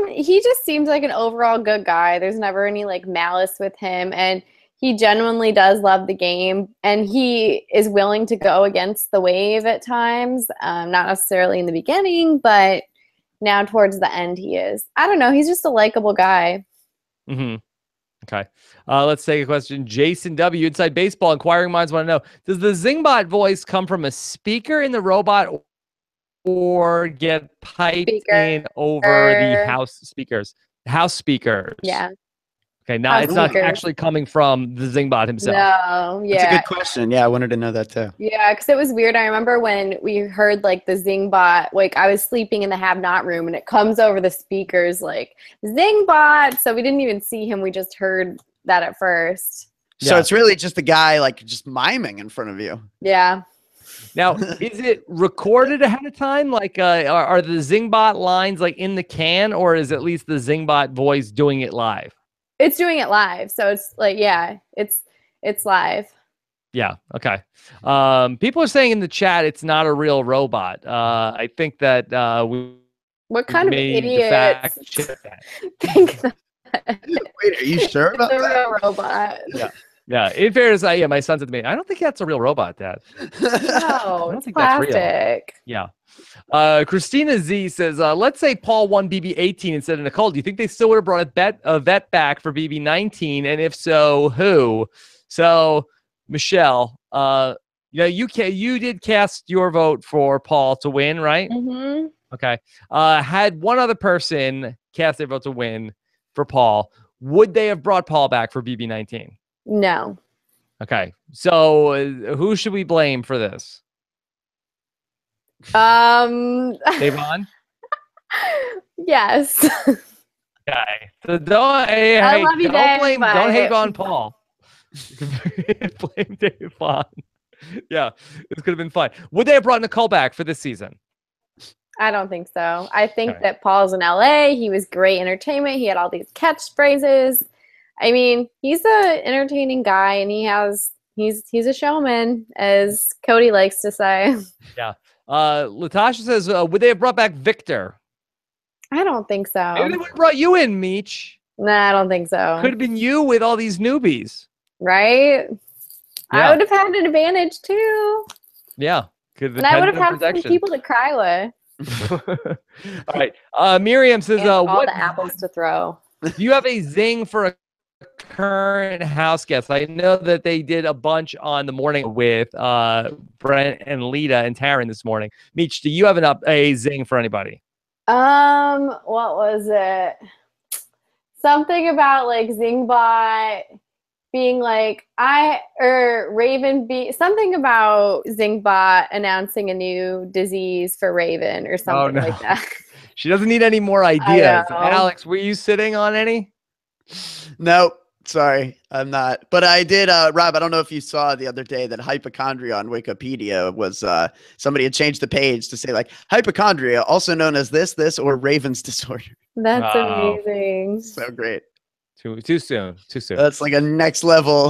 He just seems like an overall good guy. There's never any like malice with him, and he genuinely does love the game, and he is willing to go against the wave at times. Not necessarily in the beginning, but now towards the end he is. I don't know. He's just a likable guy. Okay. Let's take a question. Jason W. Inside Baseball. Inquiring minds want to know, does the Zingbot voice come from a speaker in the robot or get piped in over the house speakers? House speakers. Yeah. Okay, now it's not actually coming from the Zingbot himself. No, yeah. That's a good question. Yeah, I wanted to know that too. Yeah, because it was weird. I remember when we heard like the Zingbot, like I was sleeping in the have-not room and it comes over the speakers like Zingbot. So we didn't even see him. We just heard that at first. So it's really just the guy like just miming in front of you. Yeah. Now, is it recorded ahead of time? Like, are the Zingbot lines like in the can, or is at least the Zingbot voice doing it live? It's doing it live, so it's like, yeah, it's live. Yeah. Okay. People are saying in the chat it's not a real robot. I think that what kind of idiots think that? Wait, are you sure about it's a that? real robot. Yeah. Yeah, in fairness, my son said to me, I don't think that's a real robot, Dad. No, it's plastic. Yeah. Christina Z says, let's say Paul won BB18 instead of Nicole. Do you think they still would have brought a vet back for BB19? And if so, who? So, Michelle, you did cast your vote for Paul to win, right? Mm-hmm. Okay. Had one other person cast their vote to win for Paul, would they have brought Paul back for BB19? No. Okay. So who should we blame for this? Davon? Yes. Okay. So don't, hey, I hey, love you, don't Dave, blame, but- don't hate on Paul. Blame Davon. Yeah, this could have been fun. Would they have brought Nicole back for this season? I don't think so. I think Okay. that Paul's in LA. He was great entertainment. He had all these catchphrases. I mean, he's a entertaining guy, and he's a showman, as Cody likes to say. Yeah. Latasha says, would they have brought back Victor? I don't think Maybe they so. would have brought you in, Meech. Nah, I don't think so. Could have been you with all these newbies. Right? Yeah. I would have had an advantage too. Yeah. Could And I would have had had some people to cry with. All right. Miriam says, And all what the apples to throw. do you have a zing for a current house guest? I know that they did a bunch on the morning with Brent and Lita and Taryn this morning. Meech, do you have a zing for anybody? What was it? Something about like Zingbot being like something about Zingbot announcing a new disease for Raven or something no. like that. She doesn't need any more ideas. know. Alex, were you sitting on any? Nope. Sorry, I'm not. But I did, Rob, I don't know if you saw the other day that hypochondria on Wikipedia was somebody had changed the page to say like hypochondria, also known as this, or Raven's disorder. That's Wow. amazing. So great. Too soon. That's like a next level.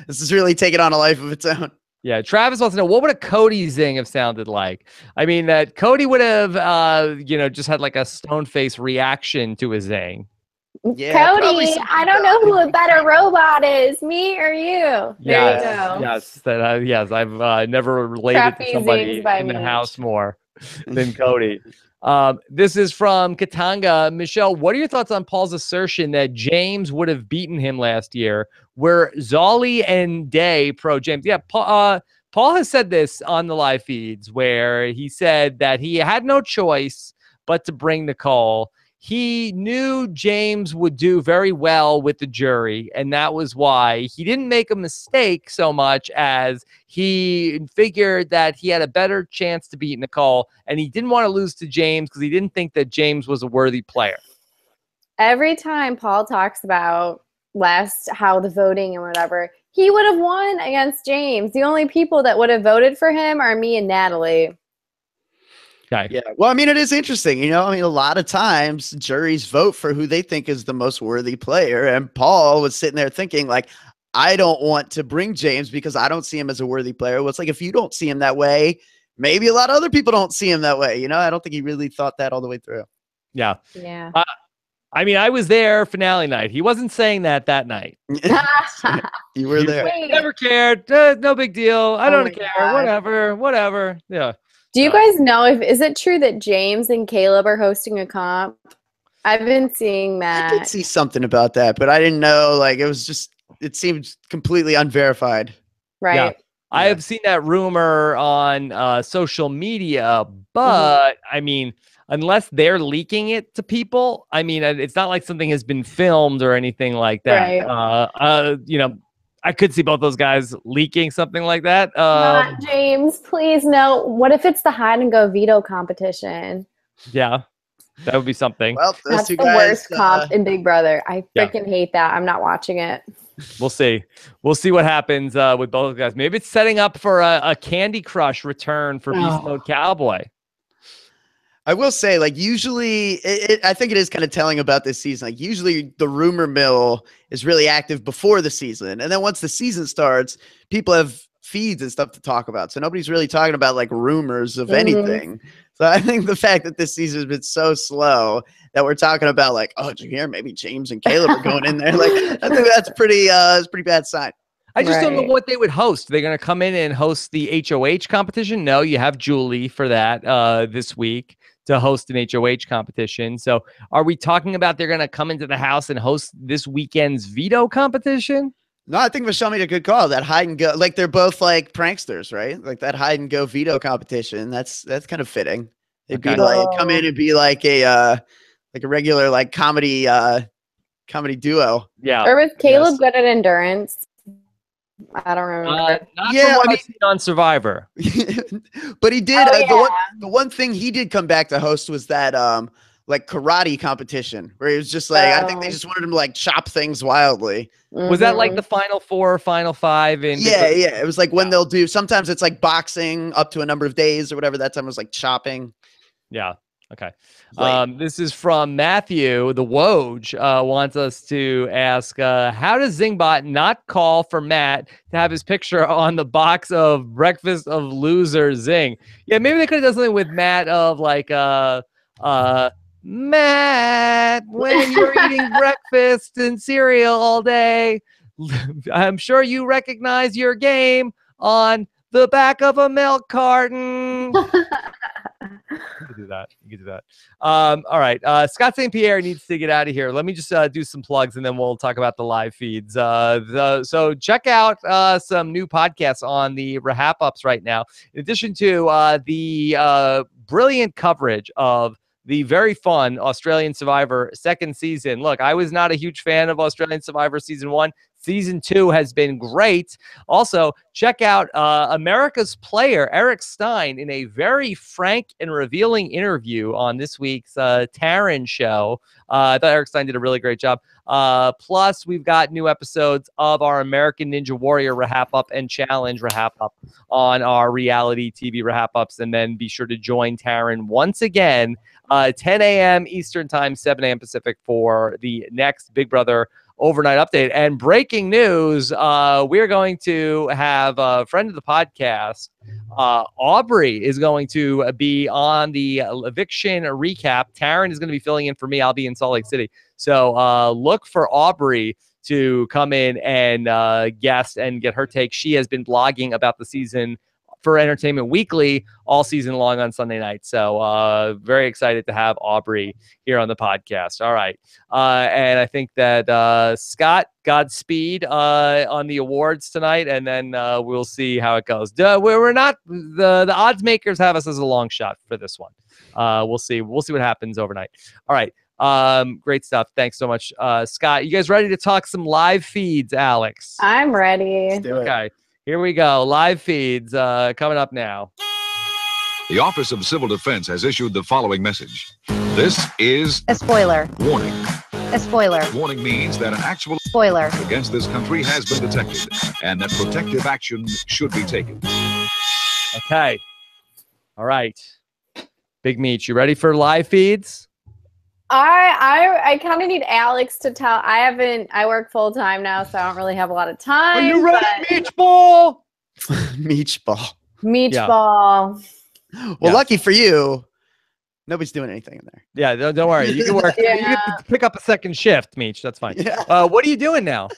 This is really taking on a life of its own. Yeah, Travis wants to know, what would a Cody zing have sounded like? I mean, that Cody would have, just had like a stone face reaction to a zing. Yeah, probably Cody, something I don't know who a better robot is, me or you. There you go. Yes, I've never related Crappy to somebody zings by in the Meech. house more than Cody. This is from Katanga. Michelle, what are your thoughts on Paul's assertion that James would have beaten him last year? Were Zolly and Day pro James? Yeah, Paul has said this on the live feeds where he said that he had no choice but to bring Nicole. He knew James would do very well with the jury, and that was why he didn't make a mistake so much as he figured that he had a better chance to beat Nicole, and he didn't want to lose to James because he didn't think that James was a worthy player. Every time Paul talks about how the voting and whatever, he would have won against James. The only people that would have voted for him are me and Natalie. Okay. Yeah. Well, I mean, it is interesting. A lot of times juries vote for who they think is the most worthy player. And Paul was sitting there thinking, like, I don't want to bring James because I don't see him as a worthy player. Well, it's like, if you don't see him that way, maybe a lot of other people don't see him that way. I don't think he really thought that all the way through. Yeah. Yeah. I mean, I was there finale night. He wasn't saying that night. You were there. Wait. Never cared. No big deal. I don't my care. God. Whatever. Yeah. Do you guys know is it true that James and Caleb are hosting a comp? I've been seeing that. I did see something about that, but I didn't know. Like, it seemed completely unverified. Right. Yeah. I have seen that rumor on social media, but I mean, unless they're leaking it to people, I mean, it's not like something has been filmed or anything like that. Right. I could see both those guys leaking something like that. Not James, please no. What if it's the hide and go veto competition? Yeah, that would be something. Well, those That's two the guys, worst comp in Big Brother. I Yeah. freaking hate that. I'm not watching it. We'll see. We'll see what happens with both guys. Maybe it's setting up for a Candy Crush return for Beast Mode Cowboy. I will say, like, usually, I think it is kind of telling about this season. Like, usually the rumor mill is really active before the season. And then once the season starts, people have feeds and stuff to talk about. So nobody's really talking about, like, rumors of anything. So I think the fact that this season has been so slow that we're talking about, like, oh, did you hear? Maybe James and Caleb are going in there. Like, I think that's it's a pretty bad sign. I just don't know Right. what they would host. They're going to come in and host the HOH competition? No, you have Julie for that this week to host an HOH competition. So are we talking about they're going to come into the house and host this weekend's veto competition? No, I think Michelle made a good call. That hide and go, like, they're both like pranksters, right? Like that hide and go veto competition. That's kind of fitting. It'd be Okay. like come in and be like a regular like comedy duo. Yeah. Or was Caleb Yes. good at endurance? I don't remember. Not Yeah, from what I I've seen on Survivor. But he did. Oh, The one thing he did come back to host was that like karate competition where he was just like, I think they just wanted him to like chop things wildly. Was that like Mhm. the Final Four, Final Five? In Yeah. It was like when they'll do. Sometimes it's like boxing up to a number of days or whatever. That time was like chopping. Yeah. Okay. Like, This is from Matthew. The Woj wants us to ask, how does Zingbot not call for Matt to have his picture on the box of Breakfast of Loser Zing? Yeah, maybe they could have done something with Matt of like, Matt, when you're eating breakfast and cereal all day, I'm sure you recognize your game on the back of a milk carton. You could do that. You could do that. All right. Scott St. Pierre needs to get out of here. Let me just do some plugs and then we'll talk about the live feeds. So check out some new podcasts on the RHAP ups right now. In addition to the brilliant coverage of the very fun Australian Survivor second season. Look, I was not a huge fan of Australian Survivor season 1. Season 2 has been great. Also, check out America's Player, Eric Stein, in a very frank and revealing interview on this week's Taryn show. I thought Eric Stein did a really great job. Plus, we've got new episodes of our American Ninja Warrior RHAP Up and Challenge RHAP Up on our reality TV RHAP Ups. And then be sure to join Taryn once again, 10 a.m. Eastern Time, 7 a.m. Pacific for the next Big Brother overnight update. And breaking news, we're going to have a friend of the podcast, Aubrey, is going to be on the eviction recap. Taryn is going to be filling in for me. I'll be in Salt Lake City. So look for Aubrey to come in and guest and get her take. She has been blogging about the season for Entertainment Weekly all season long on Sunday night. So very excited to have Aubrey here on the podcast. All right. And I think that Scott, Godspeed on the awards tonight, and then we'll see how it goes. We're not, the odds makers have us as a long shot for this one. We'll see. We'll see what happens overnight. All right. Great stuff. Thanks so much, Scott. You guys ready to talk some live feeds, Alex? I'm ready. let's do it. Okay. Here we go. Live feeds coming up now. The Office of Civil Defense has issued the following message. This is A spoiler. warning. A spoiler. Warning means that an actual Spoiler. against this country has been detected and that protective action should be taken. Okay. All right. Big Meech, you ready for live feeds? I kind of need Alex to tell. I work full time now, so I don't really have a lot of time. Are you ready, but- Meech Ball? Meech ball. Meech Yeah. ball. Well, Yeah. lucky for you, nobody's doing anything in there. Yeah, don't worry. You can work. You Yeah. can pick up a second shift, Meech. That's fine. Yeah. What are you doing now?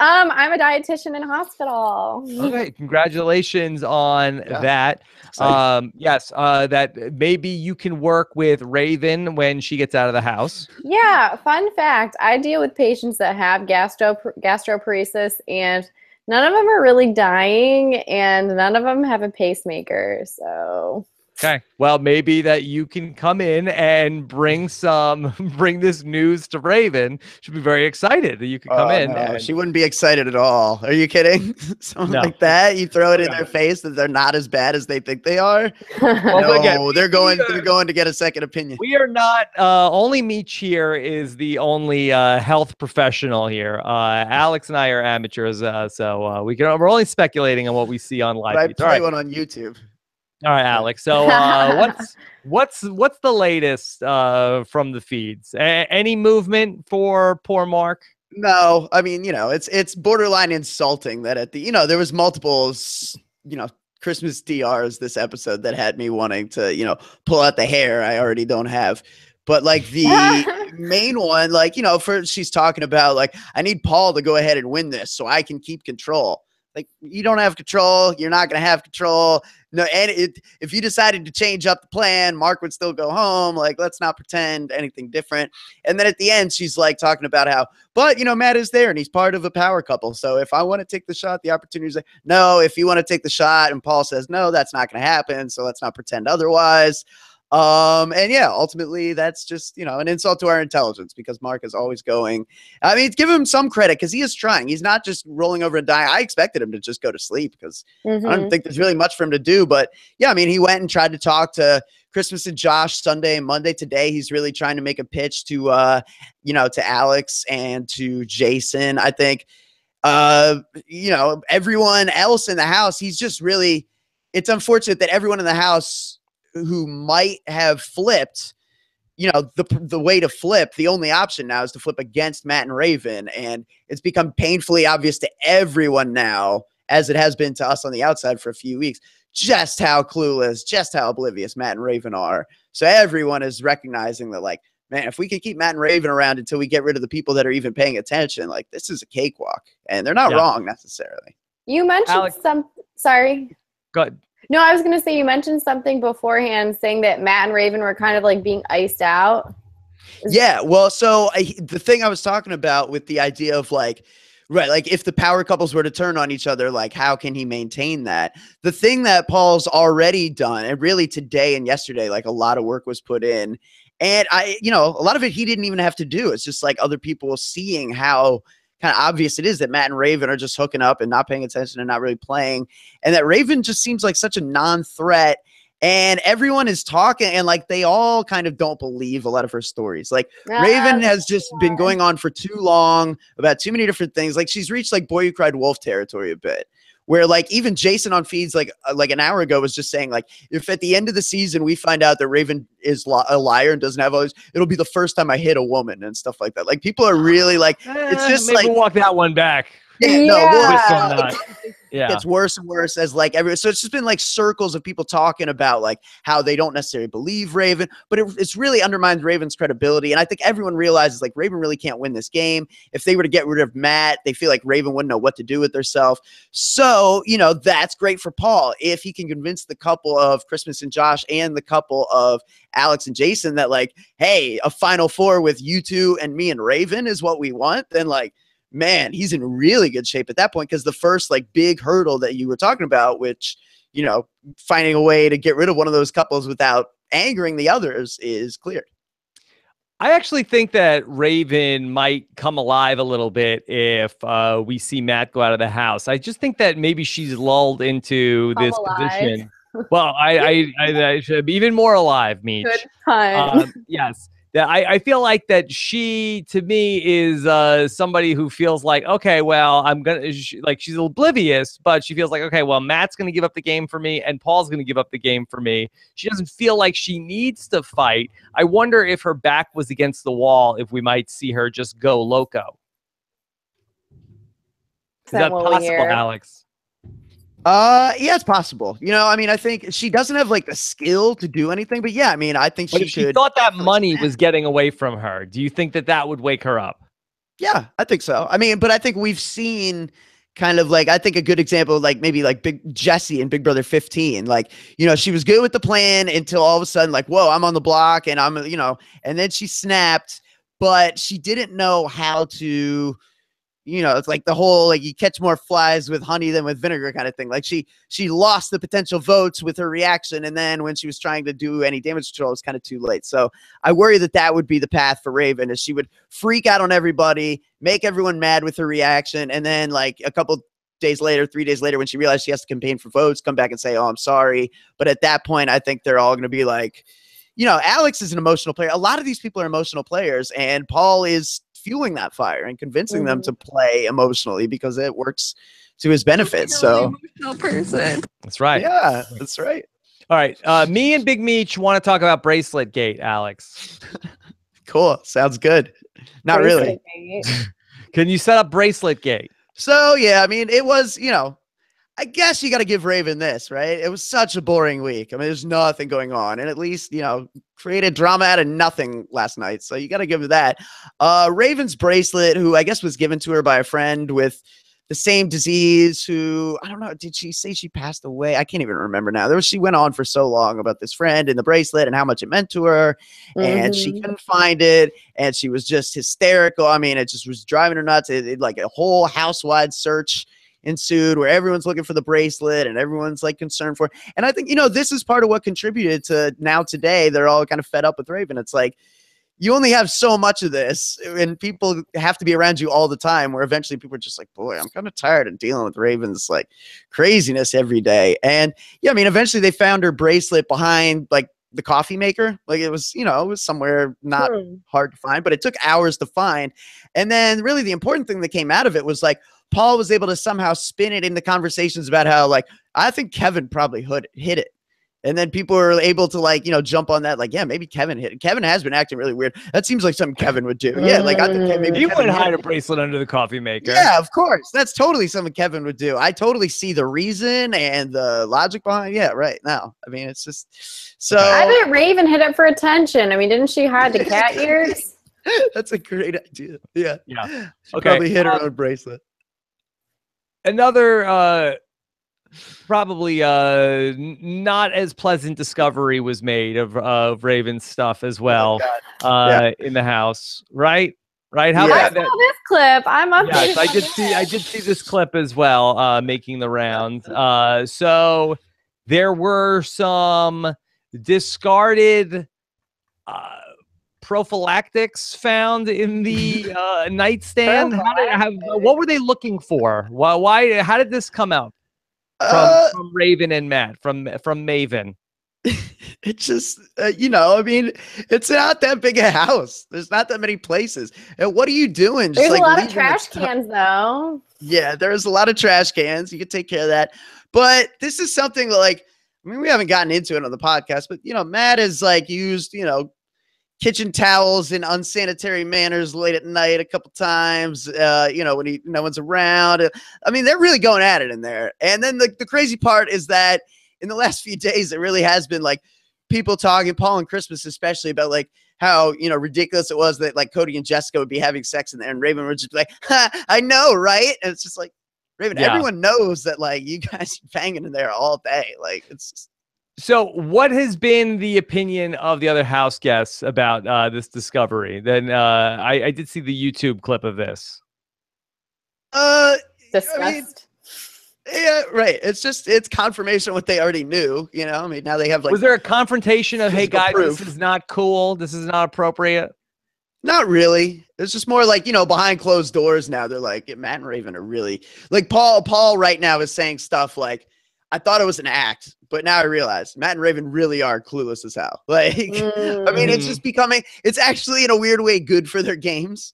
I'm a dietitian in hospital. Okay, congratulations on Yeah. that. Exciting. Yes, that maybe you can work with Raven when she gets out of the house. Yeah, fun fact. I deal with patients that have gastroparesis, and none of them are really dying, and none of them have a pacemaker. So Okay. Well, maybe that you can come in and bring this news to Raven. She'll be very excited that you can come in. No, and- she wouldn't be excited at all. Are you kidding? Something No. like that. You throw it in No. their face that they're not as bad as they think they are. Well, No, again, they're going to get a second opinion. We are not only Meech here is the only health professional here. Alex and I are amateurs, so we're only speculating on what we see on live. But I feeds. All play right, one on YouTube. all right, Alex. So what's the latest from the feeds? Any movement for poor Mark? No, I mean, it's borderline insulting that at the, there was multiple, Christmas DRs this episode that had me wanting to, pull out the hair I already don't have. But like the main one, she's talking about like, I need Paul to go ahead and win this so I can keep control. Like, you don't have control. You're not going to have control. No, and if you decided to change up the plan, Mark would still go home. Like, let's not pretend anything different. And then at the end, she's like talking about how, but Matt is there and he's part of a power couple. So if I want to take the shot, the opportunity is like, no, if you want to take the shot and Paul says, no, that's not going to happen. So let's not pretend otherwise. And yeah, ultimately that's just, you know, an insult to our intelligence because Mark is always going. I mean, give him some credit because he is trying. He's not just rolling over and dying. I expected him to just go to sleep because I don't think there's really much for him to do. But yeah, I mean, he went and tried to talk to Christmas and Josh Sunday and Monday. Today, he's really trying to make a pitch to, you know, to Alex and to Jason. I think, you know, everyone else in the house, he's just really, it's unfortunate that everyone in the house who might have flipped, you know, the way to flip, the only option now is to flip against Matt and Raven. And it's become painfully obvious to everyone now, as it has been to us on the outside for a few weeks, just how clueless, just how oblivious Matt and Raven are. So everyone is recognizing that, like, man, if we can keep Matt and Raven around until we get rid of the people that are even paying attention, like, this is a cakewalk. And they're not wrong necessarily. You mentioned sorry. Go ahead. No, I was going to say you mentioned something beforehand saying that Matt and Raven were kind of like being iced out. Yeah, well, so the thing I was talking about with the idea of like, right, like if the power couples were to turn on each other, like how can he maintain that? The thing that Paul's already done, and really today and yesterday, like a lot of work was put in. And you know, a lot of it he didn't even have to do. It's just like other people seeing how kind of obvious it is that Matt and Raven are just hooking up and not paying attention and not really playing. And that Raven just seems like such a non-threat. And everyone is talking and like they all kind of don't believe a lot of her stories. Like Raven has just been going on for too long about too many different things. Like she's reached like Boy Who Cried Wolf territory a bit. Where like even Jason on feeds like an hour ago was just saying like, if at the end of the season we find out that Raven is a liar and doesn't have all this, it'll be the first time I hit a woman and stuff like that. Like people are really like, it's just maybe like we'll walk that one back. Yeah, no, Yeah, gets worse and worse as like so it's just been like circles of people talking about like how they don't necessarily believe Raven, but it's really undermines Raven's credibility. And I think everyone realizes like Raven really can't win this game. If they were to get rid of Matt, they feel like Raven wouldn't know what to do with herself. So, you know, that's great for Paul if he can convince the couple of Christmas and Josh and the couple of Alex and Jason that like, hey, a Final Four with you two and me and Raven is what we want. Then like, man, he's in really good shape at that point because the first like big hurdle that you were talking about, which, you know, finding a way to get rid of one of those couples without angering the others is cleared. I actually think that Raven might come alive a little bit if we see Matt go out of the house. I just think that maybe she's lulled into this position. Well, I should be even more alive, Meech. Good pun. Yes. I feel like that she, to me, is somebody who feels like, okay, well, I'm going to, like, she's oblivious, but she feels like, okay, well, Matt's going to give up the game for me and Paul's going to give up the game for me. She doesn't feel like she needs to fight. I wonder if her back was against the wall, if we might see her just go loco. Is that possible, Alex? Yeah, it's possible. You know, I mean, I think she doesn't have like the skill to do anything, but yeah, I mean, I think she could. She thought that money was getting away from her. Do you think that that would wake her up? Yeah, I think so. I mean, but I think we've seen kind of like, I think a good example, like maybe like Big Jessie in Big Brother 15, like, you know, she was good with the plan until all of a sudden like, whoa, I'm on the block and I'm, you know, and then she snapped, but she didn't know how to, you know, it's like the whole, like you catch more flies with honey than with vinegar kind of thing. Like she lost the potential votes with her reaction. And then when she was trying to do any damage control, it was kind of too late. So I worry that that would be the path for Raven, is she would freak out on everybody, make everyone mad with her reaction. And then like a couple days later, 3 days later, when she realized she has to campaign for votes, come back and say, oh, I'm sorry. But at that point, I think they're all going to be like, you know, Alex is an emotional player. A lot of these people are emotional players, and Paul is fueling that fire and convincing them to play emotionally because it works to his benefit. So emotional person. That's right. Yeah, that's right. All right. Me and Big Meech want to talk about Bracelet Gate, Alex. Cool. Sounds good. Not really. Can you set up Bracelet Gate? So, yeah, I mean, it was, you know, I guess you got to give Raven this, right? It was such a boring week. I mean, there's nothing going on. And at least, you know, created drama out of nothing last night. So you got to give her that. Raven's bracelet, who I guess was given to her by a friend with the same disease, who, I don't know, did she say she passed away? I can't even remember now. She went on for so long about this friend and the bracelet and how much it meant to her. And she couldn't find it. And she was just hysterical. I mean, it just was driving her nuts. It like a whole house-wide search ensued where everyone's looking for the bracelet and everyone's like concerned for it. And I think, you know, this is part of what contributed to now today they're all kind of fed up with Raven. It's like, you only have so much of this and people have to be around you all the time, where eventually people are just like, boy, I'm kind of tired of dealing with Raven's like craziness every day. And yeah, I mean, eventually they found her bracelet behind like the coffee maker. Like it was, you know, it was somewhere not hard to find, but it took hours to find. And then really the important thing that came out of it was like, Paul was able to somehow spin it into conversations about how like, I think Kevin probably hit it. And then people were able to like, you know, jump on that. Like, yeah, maybe Kevin hit it. Kevin has been acting really weird. That seems like something Kevin would do. Yeah. Like I think maybe you Kevin would hide a bracelet under the coffee maker. Yeah, of course. That's totally something Kevin would do. I totally see the reason and the logic behind. Yeah. Right now. I mean, it's just so. I bet Raven hit it for attention. I mean, didn't she hide the cat ears? That's a great idea. Yeah. Yeah. She probably hit her own bracelet. Another, probably not as pleasant discovery was made of Raven's stuff as well in the house, right? How about that? This clip, I'm up. Yes, I did see this clip as well, making the rounds. So there were some discarded prophylactics found in the nightstand. What were they looking for? Why? How did this come out? From Raven and Matt, from Maven. It's just, you know, I mean, it's not that big a house. There's not that many places. And what are you doing? There's a lot of trash cans, though. Yeah, there's a lot of trash cans. You can take care of that. But this is something like, I mean, we haven't gotten into it on the podcast, but, you know, Matt has like used, you know, kitchen towels in unsanitary manners late at night a couple times, you know, when no one's around. I mean, they're really going at it in there. And then the crazy part is that in the last few days, it really has been like people talking, Paul and Christmas especially, about like how, you know, ridiculous it was that like Cody and Jessica would be having sex in there and Raven would just be like, ha, I know, right? And it's just like, Raven, everyone knows that like you guys are banging in there all day. Like it's just. So what has been the opinion of the other house guests about this discovery? Then I did see the YouTube clip of this. Disgust. I mean, yeah, right. It's confirmation of what they already knew. You know, I mean, now they have like. Was there a confrontation of, hey guys, proof. This is not cool. This is not appropriate? Not really. It's just more like, you know, behind closed doors now. They're like, Matt and Raven are really like Paul right now is saying stuff like, I thought it was an act, but now I realize Matt and Raven really are clueless as hell. Like, I mean, it's just becoming, it's actually in a weird way good for their games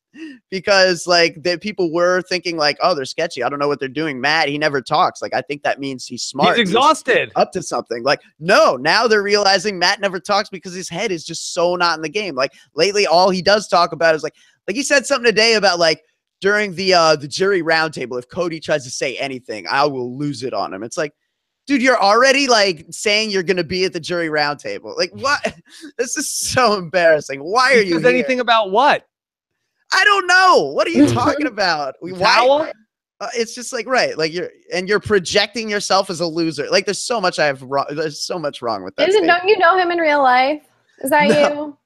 because like the people were thinking like, oh, they're sketchy. I don't know what they're doing. Matt, he never talks. Like, I think that means he's smart. He's exhausted. He's up to something. Like, no, now they're realizing Matt never talks because his head is just so not in the game. Like lately, all he does talk about is like he said something today about like during the jury roundtable, if Cody tries to say anything, I will lose it on him. It's like, dude, you're already like saying you're going to be at the jury roundtable. Like what? This is so embarrassing. Why are you here? Anything about what? I don't know. What are you talking about? Towel? It's just like, right. Like you're projecting yourself as a loser. Like there's so much there's so much wrong with that. Don't you know him in real life? Is that you?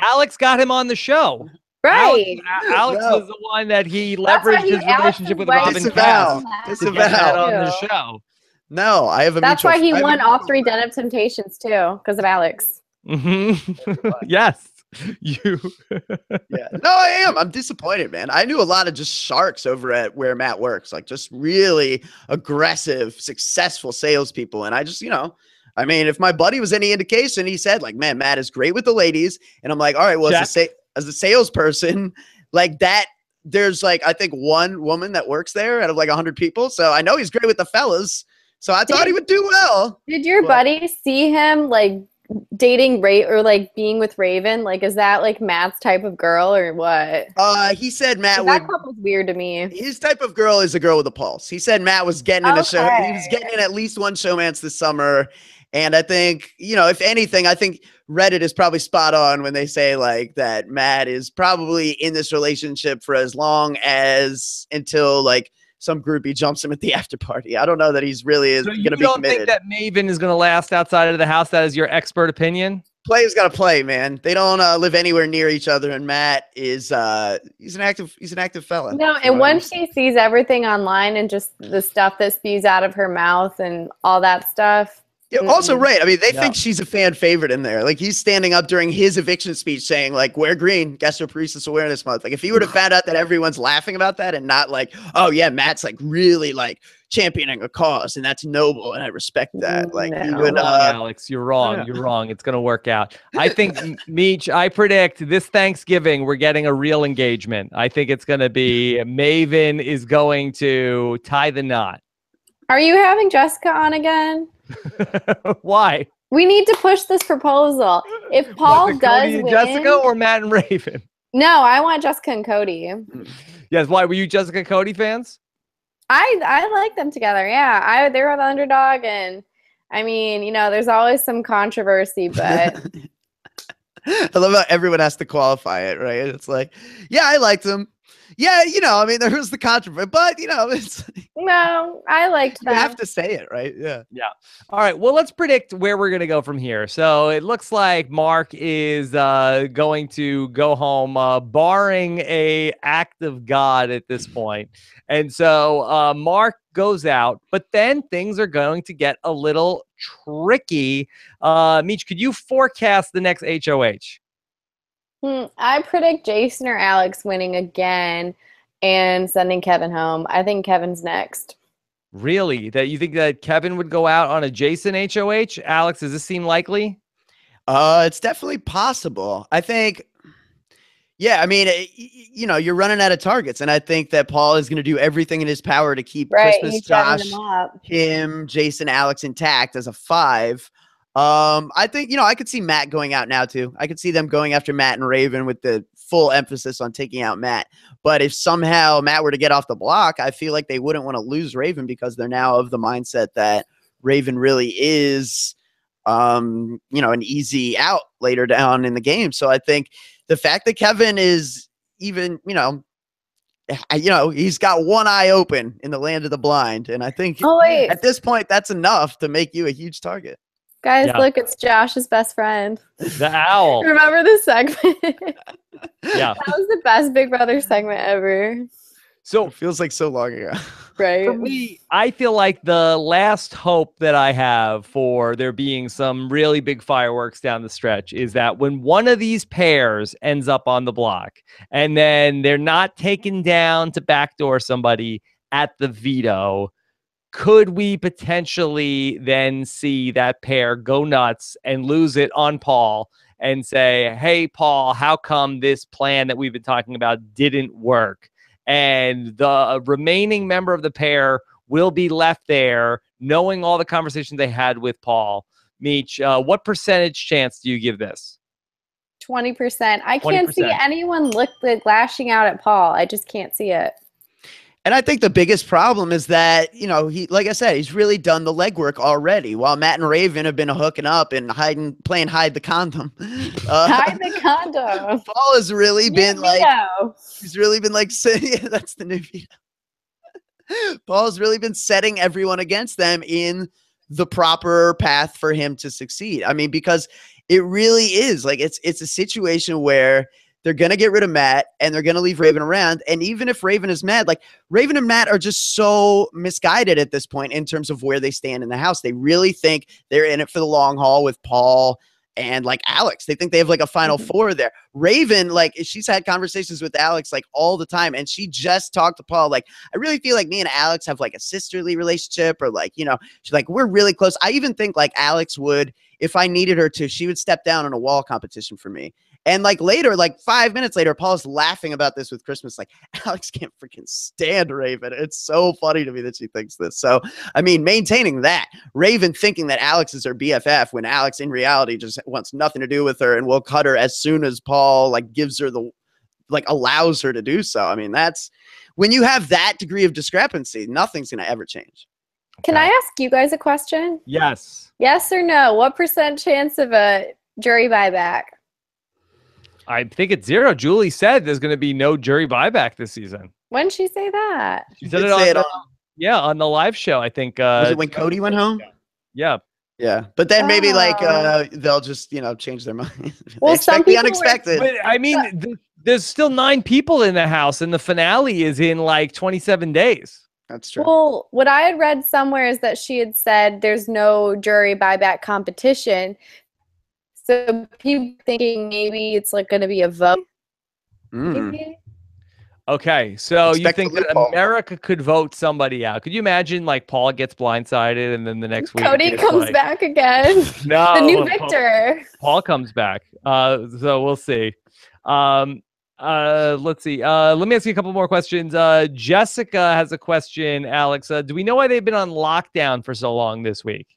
Alex got him on the show. Right. Alex was the one that he leveraged his relationship with Robin Cass to get that on the show. No, I have a That's why he won all 3 Den of Temptations too, because of Alex. Yes. You. Yeah. No, I am. I'm disappointed, man. I knew a lot of just sharks over at where Matt works, like just really aggressive, successful salespeople. And I just, you know, I mean, if my buddy was any indication, he said like, man, Matt is great with the ladies. And I'm like, all right, well, as a salesperson, like that, there's like, I think 1 woman that works there out of like 100 people. So I know he's great with the fellas. So I thought he would do well. Did your buddy see him like dating or like being with Raven? Like, is that like Matt's type of girl or what? He said Matt that couple's weird to me. His type of girl is a girl with a pulse. He said Matt was getting in a show. He was getting in at least 1 showmance this summer. And I think, you know, if anything, I think Reddit is probably spot on when they say like that Matt is probably in this relationship for as long as until like some groupie jumps him at the after party. I don't know that he's really going to be committed. You don't think that Maven is going to last outside of the house? That is your expert opinion? Players got to play, man. They don't live anywhere near each other. And Matt is he's an active fella. No, and once she sees everything online and just the stuff that spews out of her mouth and all that stuff. Yeah, also, right. I mean, they think she's a fan favorite in there. Like, he's standing up during his eviction speech saying, like, wear green, Gastroparesis Awareness Month. Like, if he would have found out that everyone's laughing about that and not like, oh, yeah, Matt's, like, really, like, championing a cause, and that's noble, and I respect that. Like, he would, wrong, Alex, you're wrong. Yeah. You're wrong. It's going to work out. I think, Meech, I predict this Thanksgiving we're getting a real engagement. I think it's going to be Maven is going to tie the knot. Are you having Jessica on again? Why? We need to push this proposal. If Paul does win, Jessica or Matt and Raven? No, I want Jessica and Cody. Yes. Why were you Jessica Cody fans? I like them together. Yeah, they were the underdog, and I mean, you know, there's always some controversy, but I love how everyone has to qualify it, right? It's like, yeah, I liked them. Yeah, you know, I mean, there was the controversy, but you know, it's no, I liked them. You have to say it, right? Yeah. Yeah. All right. Well, let's predict where we're going to go from here. So it looks like Mark is going to go home, barring a act of God at this point. And so Mark goes out, but then things are going to get a little tricky. Meech, could you forecast the next HOH? I predict Jason or Alex winning again and sending Kevin home. I think Kevin's next. Really? That you think that Kevin would go out on a Jason HOH? Alex, does this seem likely? It's definitely possible. I think, yeah, I mean, you know, you're running out of targets, and I think that Paul is going to do everything in his power to keep Christmas, Josh, him, Jason, Alex intact as a 5. I think, you know, I could see Matt going out now too. I could see them going after Matt and Raven with the full emphasis on taking out Matt. But if somehow Matt were to get off the block, I feel like they wouldn't want to lose Raven because they're now of the mindset that Raven really is, you know, an easy out later down in the game. So I think the fact that Kevin is even, you know, he's got one eye open in the land of the blind. And I think at this point, that's enough to make you a huge target. Guys, look, it's Josh's best friend. The owl. Remember this segment? Yeah. That was the best Big Brother segment ever. So it feels like so long ago. Right. For me, I feel like the last hope that I have for there being some really big fireworks down the stretch is that when one of these pairs ends up on the block and then they're not taken down to backdoor somebody at the veto, could we potentially then see that pair go nuts and lose it on Paul and say, hey, Paul, how come this plan that we've been talking about didn't work? And the remaining member of the pair will be left there knowing all the conversations they had with Paul. Meech, what percentage chance do you give this? 20%. I can't see anyone lashing out at Paul. I just can't see it. And I think the biggest problem is that, you know, like I said, he's really done the legwork already. While Matt and Raven have been hooking up and playing hide the condom. Hide the condom. Paul has really been he's really been like, yeah, that's the new veto. Paul's really been setting everyone against them in the proper path for him to succeed. I mean, because it really is like, it's a situation where they're going to get rid of Matt and they're going to leave Raven around. And even if Raven is mad, like Raven and Matt are just so misguided at this point in terms of where they stand in the house. They really think they're in it for the long haul with Paul and like Alex. They think they have like a final four there. Raven, like she's had conversations with Alex like all the time. And she just talked to Paul. Like, I really feel like me and Alex have like a sisterly relationship or like, you know, she's like, we're really close. I even think like Alex would, if I needed her to, she would step down in a wall competition for me. And like later, like 5 minutes later, Paul's laughing about this with Christmas. Like, Alex can't freaking stand Raven. It's so funny to me that she thinks this. So, I mean, maintaining that. Raven thinking that Alex is her BFF when Alex in reality just wants nothing to do with her and will cut her as soon as Paul like gives her the, like allows her to do so. I mean, that's when you have that degree of discrepancy, nothing's going to ever change. Can I ask you guys a question? Yes. Yes or no? What % chance of a jury buyback? I think it's 0. Julie said there's going to be no jury buyback this season. When did she say that? She said it on, on the live show, I think. Was it when Cody went home? Yeah. Yeah, but then maybe like Oh. they'll just change their mind. Well, They some expect the people were- unexpected. But I mean, there's still 9 people in the house, and the finale is in like 27 days. That's true. Well, what I had read somewhere is that she had said there's no jury buyback competition. So people thinking maybe it's like going to be a vote. Mm. Maybe? Okay, so you Expect think the that loophole. America could vote somebody out? Could you imagine like Paul gets blindsided, and then the next week Cody it's comes like, back again. No, The new Victor. Paul comes back. So we'll see. Let's see. Let me ask you a couple more questions. Jessica has a question, Alex. Do we know why they've been on lockdown for so long this week?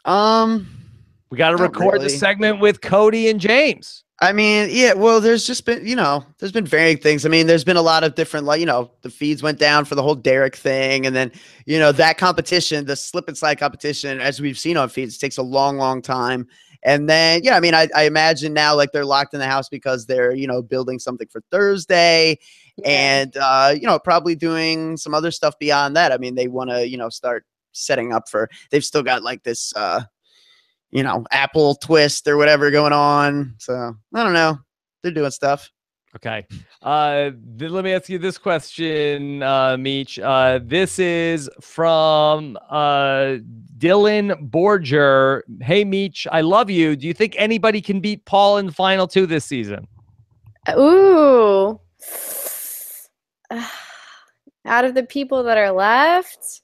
We got to Not record the really. segment with Cody and James. I mean, yeah, well, there's just been, there's been varying things. I mean, there's been a lot of different, like, the feeds went down for the whole Derek thing. And then, that competition, the slip and slide competition, as we've seen on feeds, takes a long, long time. And then, yeah, I mean, I imagine now, like, they're locked in the house because they're, building something for Thursday and, probably doing some other stuff beyond that. I mean, they want to, start setting up for, they've still got like this, Apple twist or whatever going on. So I don't know. They're doing stuff. Okay. Let me ask you this question, Meech. This is from Dylan Borger. Hey, Meech, I love you. Do you think anybody can beat Paul in the final 2 this season? Ooh. Out of the people that are left,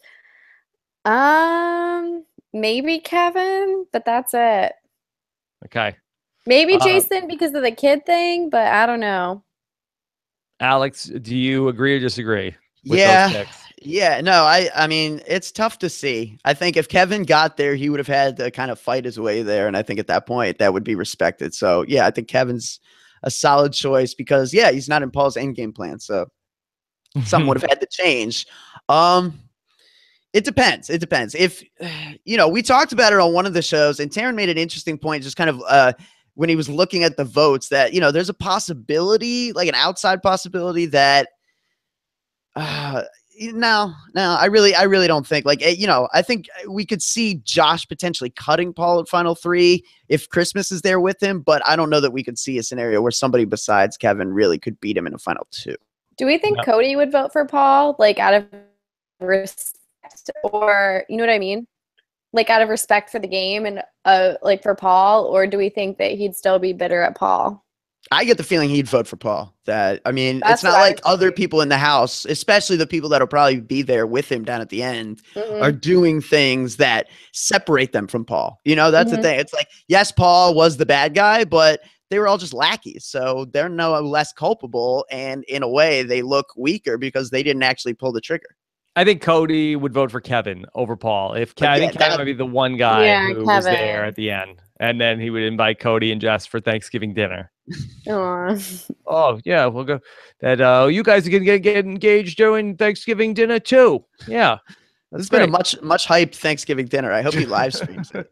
maybe Kevin, but that's it. Okay. Maybe Jason because of the kid thing, but I don't know. Alex, do you agree or disagree with those picks? Yeah, no, I mean, it's tough to see. I think if Kevin got there, he would have had to kind of fight his way there. And I think at that point, that would be respected. So, yeah, I think Kevin's a solid choice because, yeah, he's not in Paul's endgame plan. So something would have had to change. It depends. It depends. If, we talked about it on one of the shows, and Taryn made an interesting point, just kind of when he was looking at the votes, that, there's a possibility, like an outside possibility that, no, I really don't think, like, I think we could see Josh potentially cutting Paul at final 3 if Christmas is there with him, but I don't know that we could see a scenario where somebody besides Kevin really could beat him in a final 2. Do we think Cody would vote for Paul, like out of respect, or you know what I mean? Like out of respect for the game and like for Paul, or do we think that he'd still be bitter at Paul? I get the feeling he'd vote for Paul. It's not like other people in the house, especially the people that'll probably be there with him down at the end, are doing things that separate them from Paul. That's the thing. It's like, yes, Paul was the bad guy, but they were all just lackeys. So they're no less culpable. And in a way, they look weaker because they didn't actually pull the trigger. I think Cody would vote for Kevin over Paul. I think Kevin would be the one guy who was there at the end. And then he would invite Cody and Jess for Thanksgiving dinner. Oh, yeah, we'll go. You guys are going to get engaged during Thanksgiving dinner too. Yeah. This has been a much hyped Thanksgiving dinner. I hope he live streams it.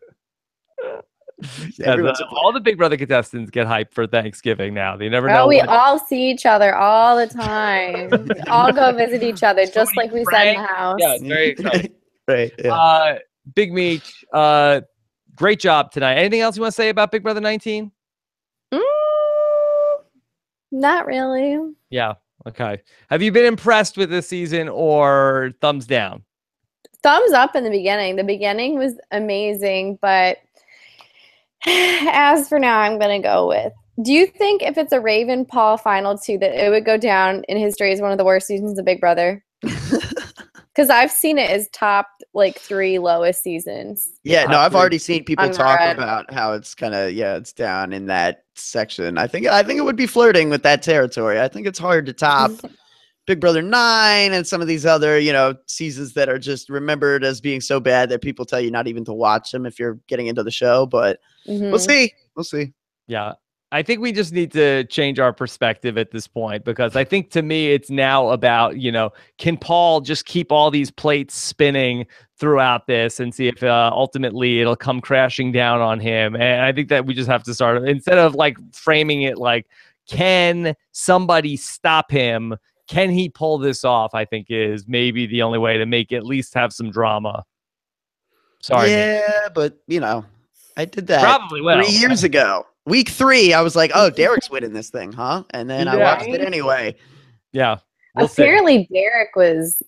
All the Big Brother contestants get hyped for Thanksgiving now. They never know. We all see each other all the time. All go visit each other, just like we said in the house. Yeah, it's very exciting. Right. Yeah. Big Meech, great job tonight. Anything else you want to say about Big Brother 19? Not really. Yeah. Okay. Have you been impressed with this season or thumbs down? Thumbs up in the beginning. The beginning was amazing, but as for now, I'm going to go with. Do you think if it's a Raven Paul final 2 that it would go down in history as one of the worst seasons of Big Brother? Because I've seen it as top like 3 lowest seasons. Yeah, no, I've already seen people talk about how it's kind of it's down in that section. I think it would be flirting with that territory. I think it's hard to top Big Brother 9 and some of these other, seasons that are just remembered as being so bad that people tell you not even to watch them if you're getting into the show. But we'll see. We'll see. Yeah. I think we just need to change our perspective at this point, because I think to me it's now about, can Paul just keep all these plates spinning throughout this and see if ultimately it'll come crashing down on him. And I think that we just have to start, instead of like framing it like, can somebody stop him? Can he pull this off? I think is maybe the only way to make at least have some drama. Sorry. Yeah, but I did that Probably will. 3 years ago. Week 3, I was like, "Oh, Derek's winning this thing, huh?" And then I watched it anyway. Yeah. We'll see. Apparently, Derek was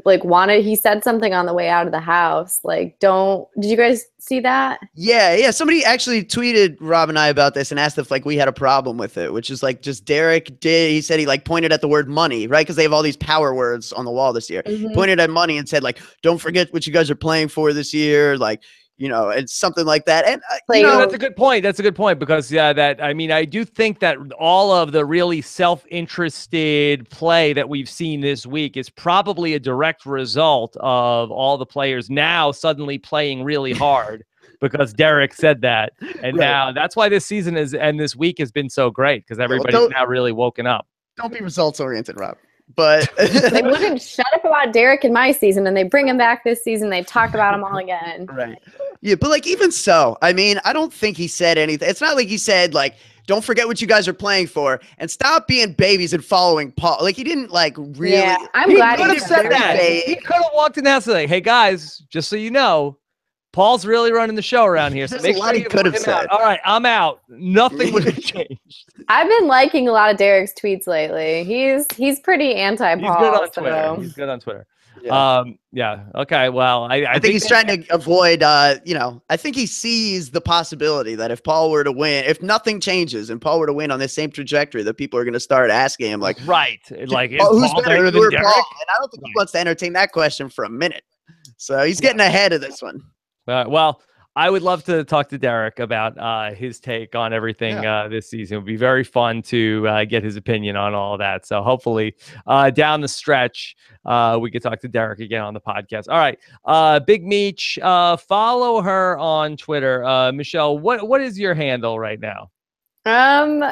like he said something on the way out of the house. Like, did you guys see that? Yeah. Somebody actually tweeted Rob and I about this and asked if like we had a problem with it, which is like just Derek did. He said he like pointed at the word money, right? Because they have all these power words on the wall this year. Pointed at money and said like, "Don't forget what you guys are playing for this year." Like, it's something like that. And that's a good point. That's a good point because I do think that all of the really self-interested play that we've seen this week is probably a direct result of all the players now suddenly playing really hard because Derek said that. And now that's why this season and this week has been so great because everybody's now really woken up. Don't be results oriented, Rob. But they wouldn't shut up about Derek in my season, and they bring him back this season. They talk about him all again. Right. Yeah, but like even so, I mean, I don't think he said anything. It's not like he said like, "Don't forget what you guys are playing for," and stop being babies and following Paul. Like he didn't like really. Yeah, I'm glad he could have said that. He could have walked in the house and like, "Hey guys, just so you know, Paul's really running the the show around here. So make sure you could have said. Out. All right, I'm out. Nothing would have changed." I've been liking a lot of Derek's tweets lately. He's pretty anti-Paul. He's good on Twitter. He's good on Twitter. Yeah. Okay. Well, I think he's trying to avoid. I think he sees the possibility that if Paul were to win, if nothing changes and Paul were to win on this same trajectory, that people are going to start asking him like, right, like is who's Paul better than than Derek? Paul? And I don't think he wants to entertain that question for a minute. So he's getting ahead of this one. Well, I would love to talk to Derek about his take on everything this season. It would be very fun to get his opinion on all of that. So hopefully down the stretch, we could talk to Derek again on the podcast. All right. Big Meech, follow her on Twitter. Michelle, what is your handle right now? From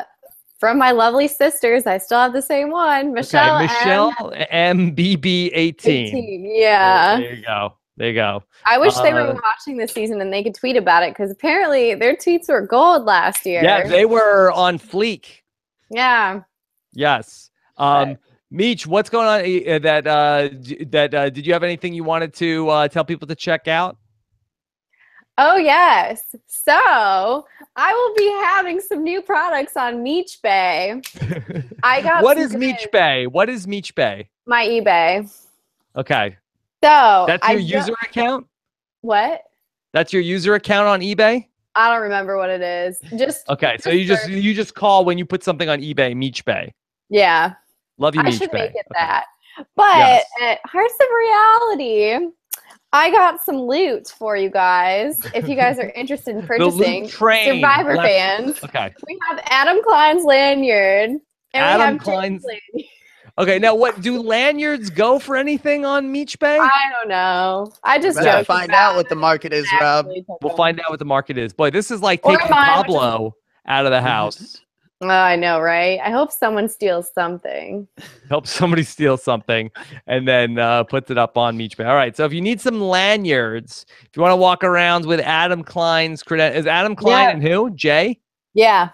my lovely sisters, I still have the same one. Michelle MBB18. Yeah. There you go. There you go. I wish they were watching this season and they could tweet about it because apparently their tweets were gold last year. Yeah, they were on fleek. Yeah. Yes. Meech, what's going on? Did you have anything you wanted to tell people to check out? Oh, yes. So I will be having some new products on Meech Bay. What is Meech Bay? What is Meech Bay? My eBay. Okay. So that's your user account? What? That's your user account on eBay? I don't remember what it is. Okay, so you just call when you put something on eBay, Meech Bay. Yeah. Love you, Meech Bay. I should make it that. But at Hearts of Reality, I got some loot for you guys. If you guys are interested in purchasing, Survivor fans. Okay. We have Adam Klein's lanyard. And Adam Klein's. Okay, now what do lanyards go for anything on Meech Bay? I don't know. I just find out what the market is, Rob. We'll find out what the market is. Boy, this is like taking Pablo out of the house. Oh, I know, right? I hope someone steals something. Hope somebody steals something and then puts it up on Meech Bay. All right, so if you need some lanyards, if you want to walk around with Adam Klein's credentials, is Adam Klein and who? Jay? Yeah.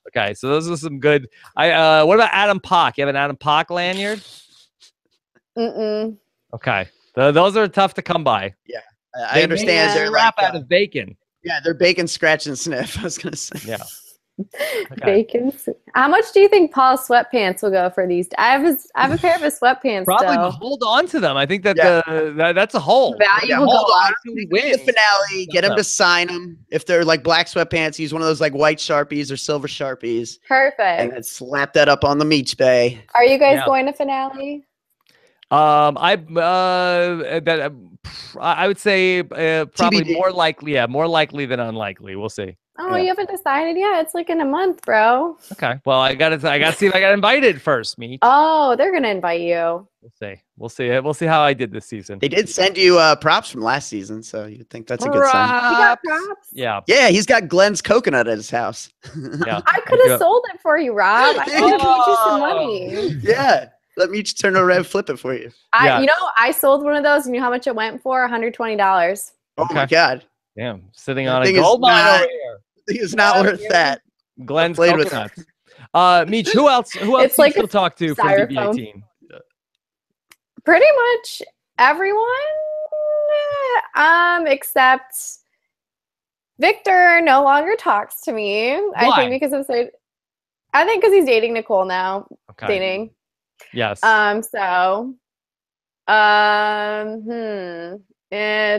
Okay, so those are some good. What about Adam Pock? You have an Adam Pock lanyard? Okay, those are tough to come by. Yeah, I understand. They're wrap out of bacon. Yeah, they're bacon scratch and sniff. I was gonna say. Yeah. Okay. Bacon. How much do you think Paul's sweatpants will go for these? I have a pair of his sweatpants. Probably still. Hold on to them. I think that that's a hold. Valuable. Hold on. Win the finale. Get him to sign them. If they're like black sweatpants, use one of those like white Sharpies or silver Sharpies. Perfect. And then slap that up on the Meech Bay. Are you guys going to finale? I would say probably TBD. more likely. Yeah, more likely than unlikely. We'll see. Oh, you haven't decided yet? It's like in a month, bro. Okay. Well, I gotta see if I got invited first, Meech. Oh, they're gonna invite you. We'll see how I did this season. They did send you props from last season, so you'd think that's a good sign. You got props? Yeah. Yeah, he's got Glenn's coconut at his house. Yeah. I could have sold it for you, Rob. I could have paid you some money. Yeah. Let me just turn around and flip it for you. I sold one of those, and you know how much it went for? $120. Oh my God. Damn, sitting on a gold mine over here. It's not worth that. Glenn's coconuts. Meech, who else do you still talk to from BB18? Pretty much everyone. Except Victor no longer talks to me. Why? I think because he's dating Nicole now. Okay. Dating. Yes. So I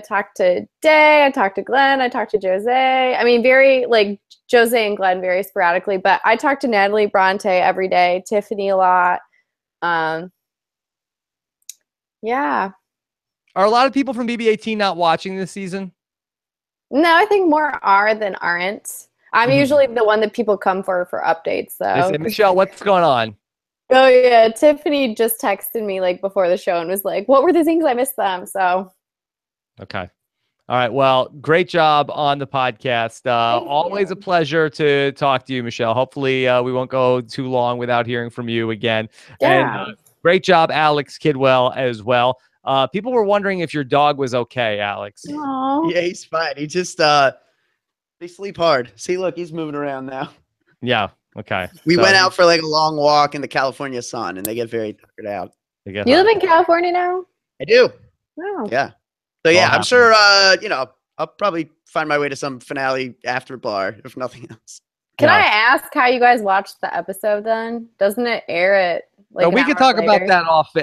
talked to Day, I talked to Glenn, I talked to Jose. I mean, very like Jose and Glenn very sporadically, but I talk to Natalie Bronte every day, Tiffany a lot. Yeah. Are a lot of people from BB18 not watching this season? No, I think more are than aren't. I'm usually the one that people come for updates, They though. say, Michelle, what's going on? Oh yeah, Tiffany just texted me like before the show and was like, "What were the things I missed them?" So. Okay. All right. Well, great job on the podcast. Always a pleasure to talk to you, Michelle. Hopefully, we won't go too long without hearing from you again. Yeah. And great job, Alex Kidwell, as well. People were wondering if your dog was okay, Alex. Aww. Yeah, he's fine. He just they sleep hard. See, look, he's moving around now. Yeah. Okay. We So went out for like a long walk in the California sun, and they get very tuckered out. they get You hot. live in California now? I do. Wow. Yeah. So yeah, All I'm sure. I'll probably find my way to some finale after bar, if nothing else. Can Yeah. I ask how you guys watched the episode then? Doesn't it air at like So an we can hour talk about later? that off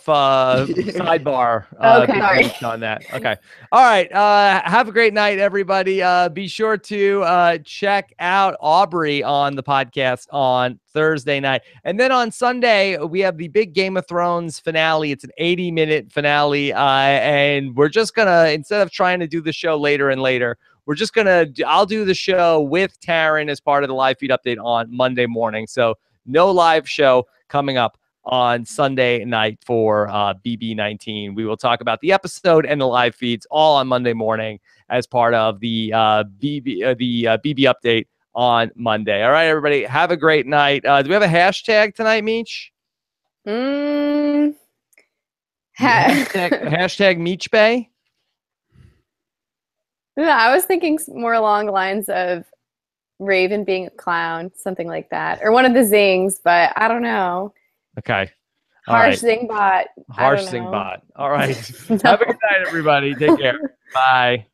sidebar. Okay. BB on that. Okay. All right. Have a great night, everybody. Be sure to check out Aubrey on the podcast on Thursday night, and then on Sunday we have the big Game of Thrones finale. It's an 80-minute finale, and we're just gonna, instead of trying to do the show later and later, we're just gonna. I'll do the show with Taryn as part of the live feed update on Monday morning. So no live show coming up on Sunday night for BB19. We will talk about the episode and the live feeds all on Monday morning as part of the BB update on Monday. All right, everybody, have a great night. Do we have a hashtag tonight, Meech? Hashtag Meech Bay. No, I was thinking more along the lines of Raven being a clown, something like that, or one of the zings, but I don't know. Okay. All Harsh right. Zingbot. Harsh Zingbot. All right. Have a good night, everybody. Take care. Bye.